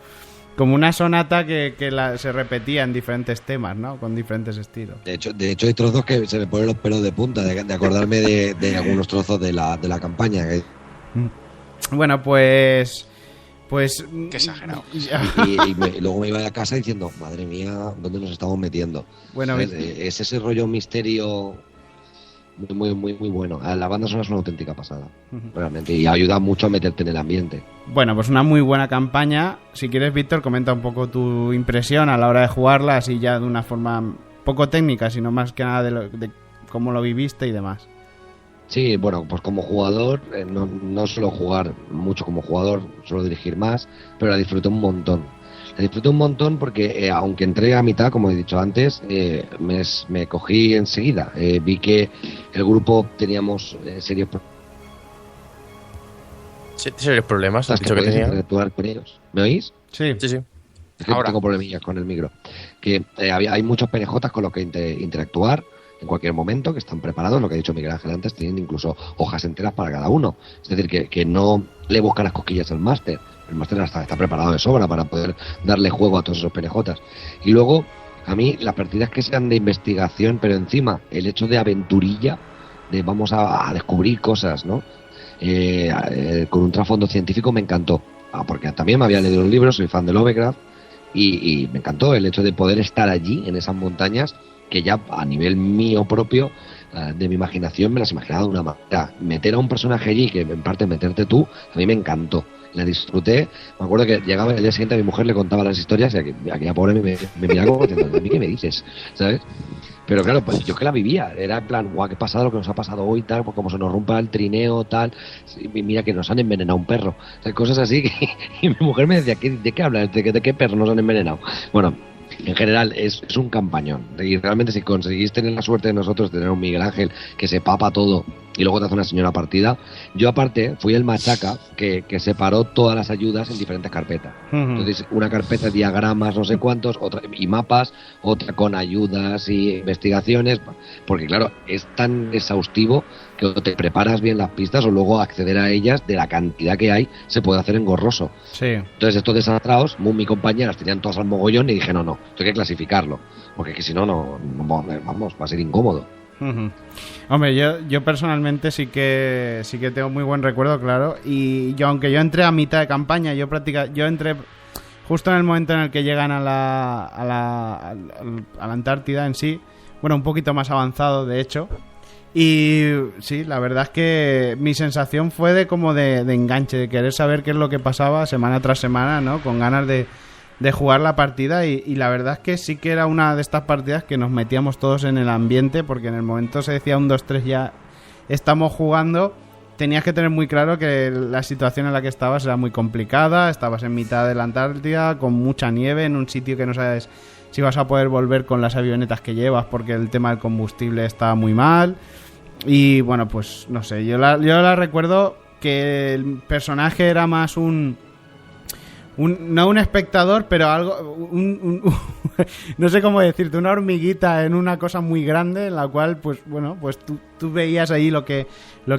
una sonata que se repetía en diferentes temas, ¿no? Con diferentes estilos. De hecho hay trozos que se me ponen los pelos de punta de acordarme de algunos trozos de la campaña. Bueno, pues qué exagerado. Y luego me iba a casa diciendo, madre mía, ¿dónde nos estamos metiendo? Bueno, es ese rollo misterio muy, muy, muy bueno. La banda sonora es una auténtica pasada, realmente, y ayuda mucho a meterte en el ambiente. Bueno, pues una muy buena campaña. Si quieres, Víctor, comenta un poco tu impresión a la hora de jugarla, así ya de una forma poco técnica, sino más que nada de cómo lo viviste y demás. Sí, bueno, pues como jugador, no suelo jugar mucho como jugador, suelo dirigir más, pero la disfruté un montón. La disfruté un montón porque, aunque entré a mitad, como he dicho antes, me cogí enseguida. Vi que el grupo teníamos serios problemas. ¿Has dicho que tenía? Interactuar con ellos. ¿Me oís? Sí. Sí. Es que ahora tengo problemillas con el micro. Que hay muchos penejotas con los que interactuar en cualquier momento, que están preparados, lo que ha dicho Miguel Ángel antes, tienen incluso hojas enteras para cada uno. Es decir, que no le buscan las cosquillas al máster. El máster está preparado de sobra para poder darle juego a todos esos penejotas. Y luego, a mí, las partidas que sean de investigación, pero encima, el hecho de aventurilla, de vamos a descubrir cosas, ¿no? Con un trasfondo científico me encantó. Porque también me había leído los libros, soy fan de Lovecraft, y me encantó el hecho de poder estar allí, en esas montañas, que ya a nivel mío propio, de mi imaginación, me las imaginaba de una manera. Meter a un personaje allí, que en parte meterte tú, a mí me encantó. La disfruté. Me acuerdo que llegaba el día siguiente, a mi mujer le contaba las historias y aquella pobre me miraba como diciendo, ¿a mí qué me dices? ¿Sabes? Pero claro, pues yo que la vivía, era en plan, guau, qué pasado lo que nos ha pasado hoy, tal, pues como se nos rompa el trineo, tal, mira que nos han envenenado un perro, o sea, cosas así, y mi mujer me decía, ¿de qué hablas? ¿De qué perro nos han envenenado? Bueno, en general es un campañón, y realmente si conseguís tener la suerte de nosotros tener un Miguel Ángel que se papa todo y luego te hace una señora partida, yo aparte fui el machaca que separó todas las ayudas en diferentes carpetas. Entonces una carpeta de diagramas no sé cuántos, otra y mapas, otra con ayudas y investigaciones, porque claro, es tan exhaustivo que o te preparas bien las pistas o luego acceder a ellas de la cantidad que hay se puede hacer engorroso. Sí. Entonces estos desastrados, mi compañeras tenían todas al mogollón y dije no, esto hay que clasificarlo, porque que si no, vamos, va a ser incómodo. Hombre, yo personalmente sí que tengo muy buen recuerdo, claro. Y aunque yo entré a mitad de campaña, yo entré justo en el momento en el que llegan a la Antártida en sí. Bueno, un poquito más avanzado, de hecho. Y sí, la verdad es que mi sensación fue de enganche, de querer saber qué es lo que pasaba semana tras semana, ¿no? Con ganas de jugar la partida y la verdad es que sí que era una de estas partidas que nos metíamos todos en el ambiente, porque en el momento se decía 1, 2, 3 ya estamos jugando. Tenías que tener muy claro que la situación en la que estabas era muy complicada, estabas en mitad de la Antártida con mucha nieve en un sitio que no sabes si vas a poder volver con las avionetas que llevas porque el tema del combustible estaba muy mal. Y bueno, pues no sé, yo la recuerdo que el personaje era más no un espectador, pero algo no sé cómo decirte, una hormiguita en una cosa muy grande en la cual pues bueno, pues tú veías ahí lo que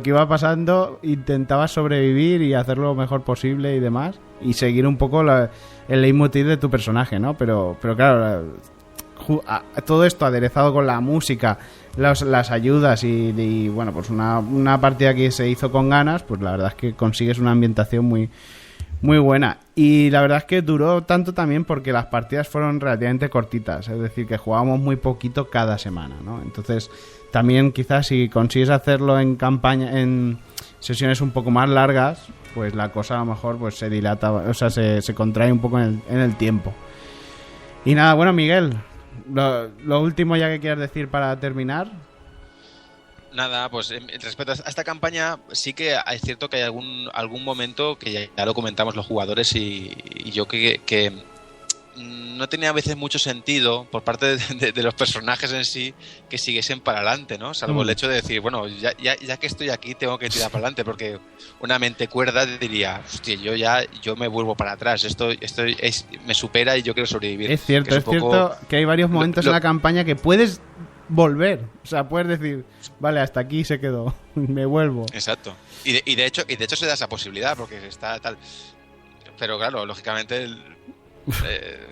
iba pasando, intentabas sobrevivir y hacer lo mejor posible y demás y seguir un poco el leitmotiv de tu personaje, ¿no? Pero claro, todo esto aderezado con la música, las ayudas y bueno, pues una partida que se hizo con ganas, pues la verdad es que consigues una ambientación muy muy buena. Y la verdad es que duró tanto también porque las partidas fueron relativamente cortitas, es decir, que jugábamos muy poquito cada semana, ¿no? Entonces, también quizás si consigues hacerlo en campaña, en sesiones un poco más largas, pues la cosa a lo mejor pues se dilata, o sea, se contrae un poco en el tiempo. Y nada, bueno, Miguel, lo último ya que quieras decir para terminar. Nada, pues respecto a esta campaña sí que es cierto que hay algún momento que ya lo comentamos los jugadores y yo que no tenía a veces mucho sentido por parte de los personajes en sí que siguiesen para adelante, ¿no? Salvo el hecho de decir, bueno, ya que estoy aquí tengo que tirar para adelante, porque una mente cuerda diría, hostia, yo me vuelvo para atrás, esto me supera y yo quiero sobrevivir. Es cierto que hay varios momentos en la campaña que puedes volver, o sea, puedes decir, vale, hasta aquí se quedó, me vuelvo. Exacto. Y de hecho se da esa posibilidad porque está tal, pero claro, lógicamente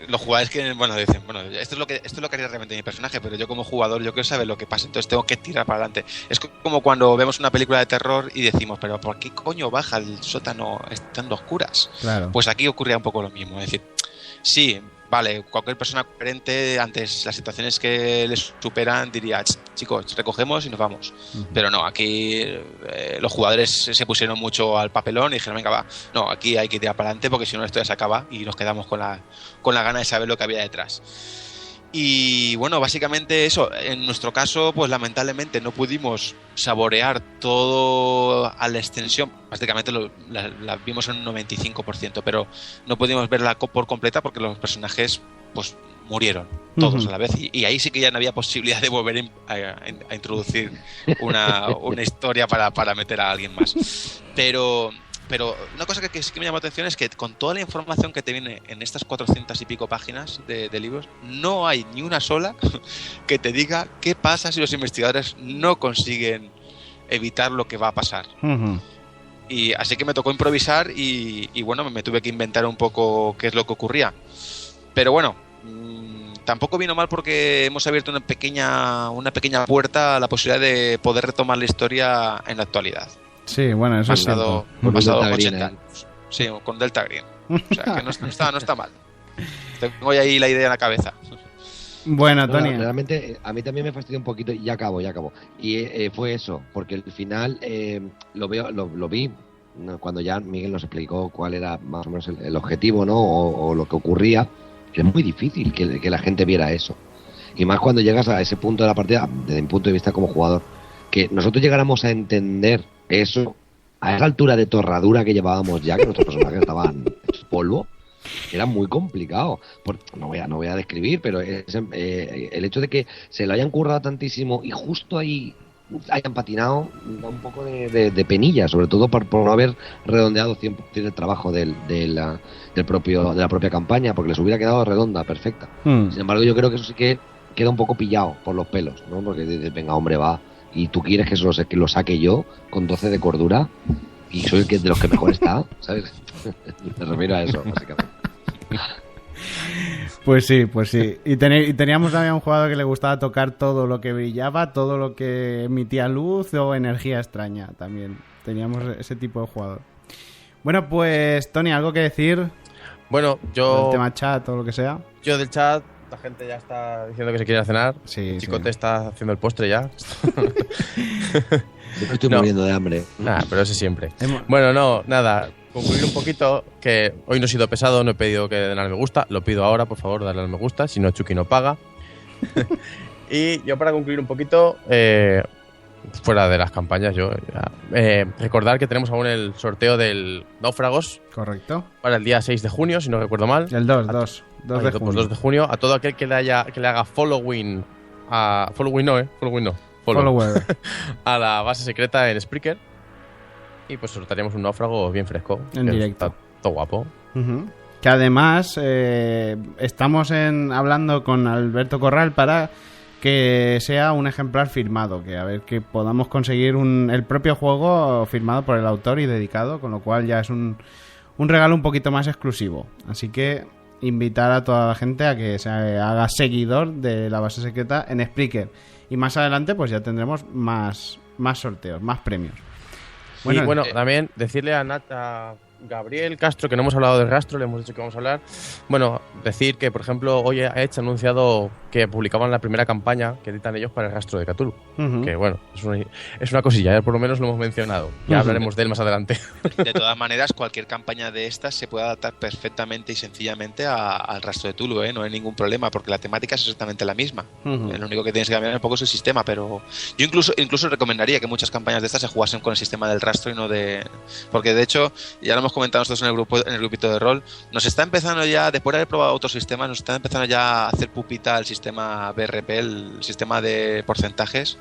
los jugadores que dicen, esto es lo que haría realmente mi personaje, pero yo como jugador yo quiero saber lo que pasa, entonces tengo que tirar para adelante. Es como cuando vemos una película de terror y decimos, pero ¿por qué coño baja el sótano estando oscuras? Claro. Pues aquí ocurría un poco lo mismo, es decir, sí, vale, cualquier persona coherente ante las situaciones que les superan diría, chicos, recogemos y nos vamos. Pero no, aquí los jugadores se pusieron mucho al papelón y dijeron, venga, va, no, aquí hay que tirar para adelante porque si no esto ya se acaba y nos quedamos con la gana de saber lo que había detrás. Y bueno, básicamente eso, en nuestro caso, pues lamentablemente no pudimos saborear todo a la extensión, prácticamente la vimos en un 95%, pero no pudimos verla por completa porque los personajes pues murieron todos a la vez y ahí sí que ya no había posibilidad de volver a introducir una historia para meter a alguien más. Pero una cosa que sí que me llamó la atención es que con toda la información que te viene en estas 400 y pico páginas de libros, no hay ni una sola que te diga qué pasa si los investigadores no consiguen evitar lo que va a pasar. Y así que me tocó improvisar y bueno, me tuve que inventar un poco qué es lo que ocurría. Pero bueno, tampoco vino mal porque hemos abierto una pequeña puerta a la posibilidad de poder retomar la historia en la actualidad. Sí, bueno, eso es pasado 80 años. Sí, con Delta Green. O sea, que no está mal. Tengo ahí la idea en la cabeza. Bueno, Tony. Realmente a mí también me fastidió un poquito y ya acabo. Y fue eso, porque al final lo vi cuando ya Miguel nos explicó cuál era más o menos el objetivo, ¿no? O lo que ocurría. Es muy difícil que la gente viera eso. Y más cuando llegas a ese punto de la partida, desde mi punto de vista como jugador, que nosotros llegáramos a entender eso a esa altura de torradura que llevábamos ya, que nuestros personajes estaban hechos polvo, era muy complicado. No voy a describir, pero el hecho de que se lo hayan currado tantísimo y justo ahí hayan patinado, da un poco de penilla, sobre todo por no haber redondeado 100% el trabajo de la propia campaña, porque les hubiera quedado redonda, perfecta. Sin embargo, yo creo que eso sí que queda un poco pillado por los pelos, ¿no? Porque dices, venga, hombre, va, y tú quieres que lo saque yo con 12 de cordura y soy el que de los que mejor está, ¿sabes? Me refiero a eso, básicamente. Pues sí. Y teníamos también un jugador que le gustaba tocar todo lo que brillaba, todo lo que emitía luz o energía extraña. También teníamos ese tipo de jugador. Bueno, pues Tony, ¿algo que decir? Bueno, yo... El tema chat o lo que sea. Yo del chat, la gente ya está diciendo que se quiere cenar. Sí, Chicote está haciendo el postre ya. Siempre estoy muriendo de hambre. Nah, pero ese siempre. Bueno, no, nada. Concluir un poquito que hoy no he sido pesado, no he pedido que den al me gusta. Lo pido ahora, por favor, darle al me gusta. Si no, Chucky no paga. Y yo para concluir un poquito, fuera de las campañas, recordar que tenemos aún el sorteo del Náufragos. Correcto. Para el día 6 de junio, si no recuerdo mal. El 2 de junio. Pues 2 de junio. A todo aquel que le haga following Follower. a la base secreta en Spreaker. Y pues sortearemos un náufrago bien fresco. En directo. Está todo guapo. Uh-huh. Que además estamos hablando con Alberto Corral para que sea un ejemplar firmado, que a ver que podamos conseguir el propio juego firmado por el autor y dedicado, con lo cual ya es un regalo un poquito más exclusivo. Así que invitar a toda la gente a que se haga seguidor de la base secreta en Spreaker. Y más adelante pues ya tendremos más sorteos, más premios. Bueno, también decirle a Gabriel Castro, que no hemos hablado del rastro, le hemos dicho que vamos a hablar. Bueno, decir que, por ejemplo, hoy Edge ha anunciado que publicaban la primera campaña que editan ellos para el rastro de Cthulhu. Uh-huh. Que, bueno, es una cosilla, por lo menos lo hemos mencionado. Ya hablaremos de él más adelante. De todas maneras, cualquier campaña de estas se puede adaptar perfectamente y sencillamente al rastro de Cthulhu, ¿eh? No hay ningún problema, porque la temática es exactamente la misma. Uh-huh. Lo único que tienes que cambiar un poco es el sistema, pero yo incluso recomendaría que muchas campañas de estas se jugasen con el sistema del rastro y no de... Porque, de hecho, ya lo hemos comentado nosotros en el grupito de rol, nos está empezando ya, después de haber probado otros sistemas, nos está empezando ya a hacer pupita el sistema BRP, el sistema de porcentajes.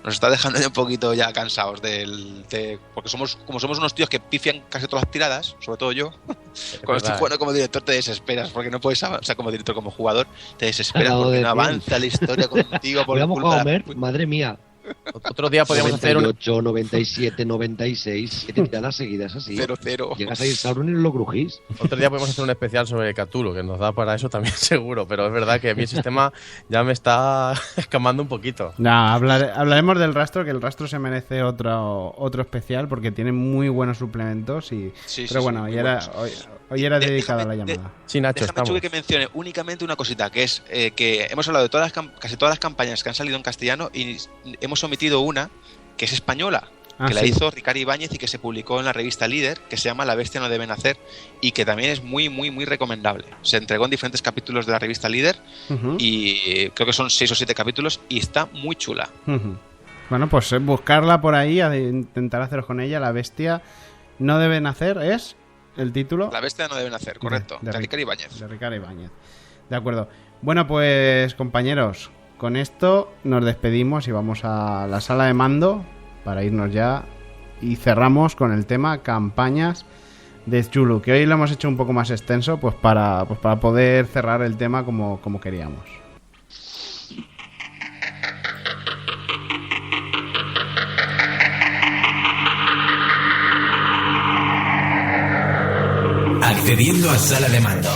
Nos está dejando ya un poquito ya cansados porque somos unos tíos que pifian casi todas las tiradas, sobre todo yo. Cuando estoy jugando como director te desesperas porque no puedes avanzar, o sea, como director, como jugador te desesperas porque no avanza la historia contigo por culpa de madre mía. Otro día podríamos 98, 97, 96, 7 tiradas seguidas así. 0-0. Llegas a ir Sauron y lo crujís. Otro día podemos hacer un especial sobre Cthulhu, que nos da para eso también seguro, pero es verdad que mi sistema ya me está escamando un poquito. Hablaremos del rastro, que el rastro se merece otro especial porque tiene muy buenos suplementos pero bueno, hoy era dedicada a la llamada. Sí, Nacho, estamos. Déjame que mencione únicamente una cosita, que es que hemos hablado de casi todas las campañas que han salido en castellano y hemos omitido una que es española, que la hizo Ricardo Ibáñez y que se publicó en la revista Líder, que se llama La bestia no debe nacer, y que también es muy, muy, muy recomendable. Se entregó en diferentes capítulos de la revista Líder y creo que son 6 o 7 capítulos y está muy chula. Bueno, pues buscarla por ahí, intentar haceros con ella. La bestia no debe nacer, ¿es el título? La bestia no debe nacer, correcto, de Ricardo Ibáñez. De Ricardo Ibáñez. De acuerdo. Bueno, pues compañeros, con esto nos despedimos y vamos a la sala de mando para irnos ya, y cerramos con el tema campañas de Cthulhu, que hoy lo hemos hecho un poco más extenso pues para poder cerrar el tema como queríamos. Accediendo a sala de mando.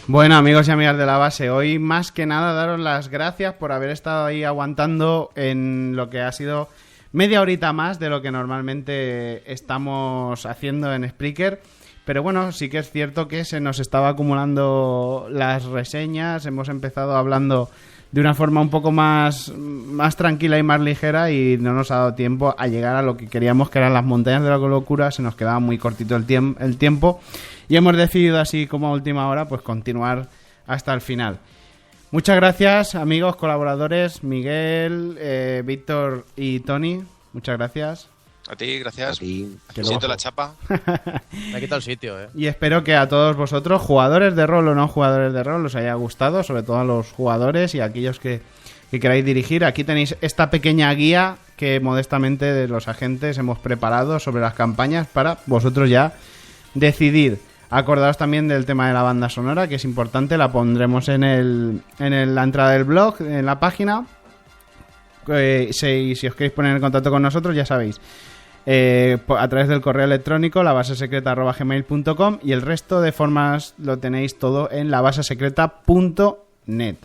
Bueno, amigos y amigas de la base, hoy más que nada daros las gracias por haber estado ahí aguantando en lo que ha sido media horita más de lo que normalmente estamos haciendo en Spreaker. Pero bueno, sí que es cierto que se nos estaba acumulando las reseñas, hemos empezado hablando de una forma un poco más tranquila y más ligera, y no nos ha dado tiempo a llegar a lo que queríamos, que eran las montañas de la locura. Se nos quedaba muy cortito el tiempo y hemos decidido, así como a última hora, pues continuar hasta el final. Muchas gracias, amigos, colaboradores, Miguel, Víctor y Tony. Muchas gracias. A ti, gracias. A ti. Siento la chapa. Me ha quitado el sitio, Y espero que a todos vosotros, jugadores de rol o no jugadores de rol, os haya gustado, sobre todo a los jugadores y a aquellos que queráis dirigir. Aquí tenéis esta pequeña guía que modestamente de los agentes hemos preparado sobre las campañas para vosotros ya decidir. Acordaos también del tema de la banda sonora, que es importante, la pondremos en la entrada del blog, en la página. Si os queréis poner en contacto con nosotros, ya sabéis, a través del correo electrónico lavasesecreta@gmail.com, y el resto de formas lo tenéis todo en lavasesecreta.net.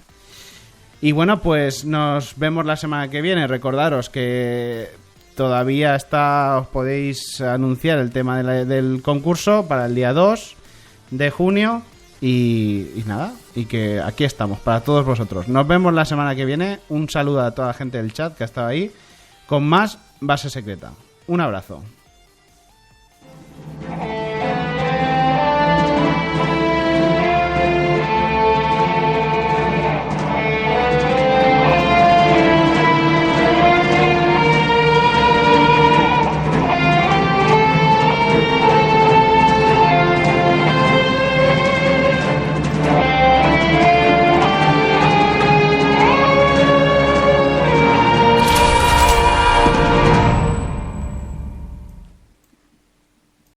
Y bueno, pues nos vemos la semana que viene. Recordaros que todavía os podéis anunciar el tema del concurso para el día 2 de junio. Y nada, y que aquí estamos para todos vosotros. Nos vemos la semana que viene. Un saludo a toda la gente del chat que ha estado ahí con más Base Secreta. Un abrazo.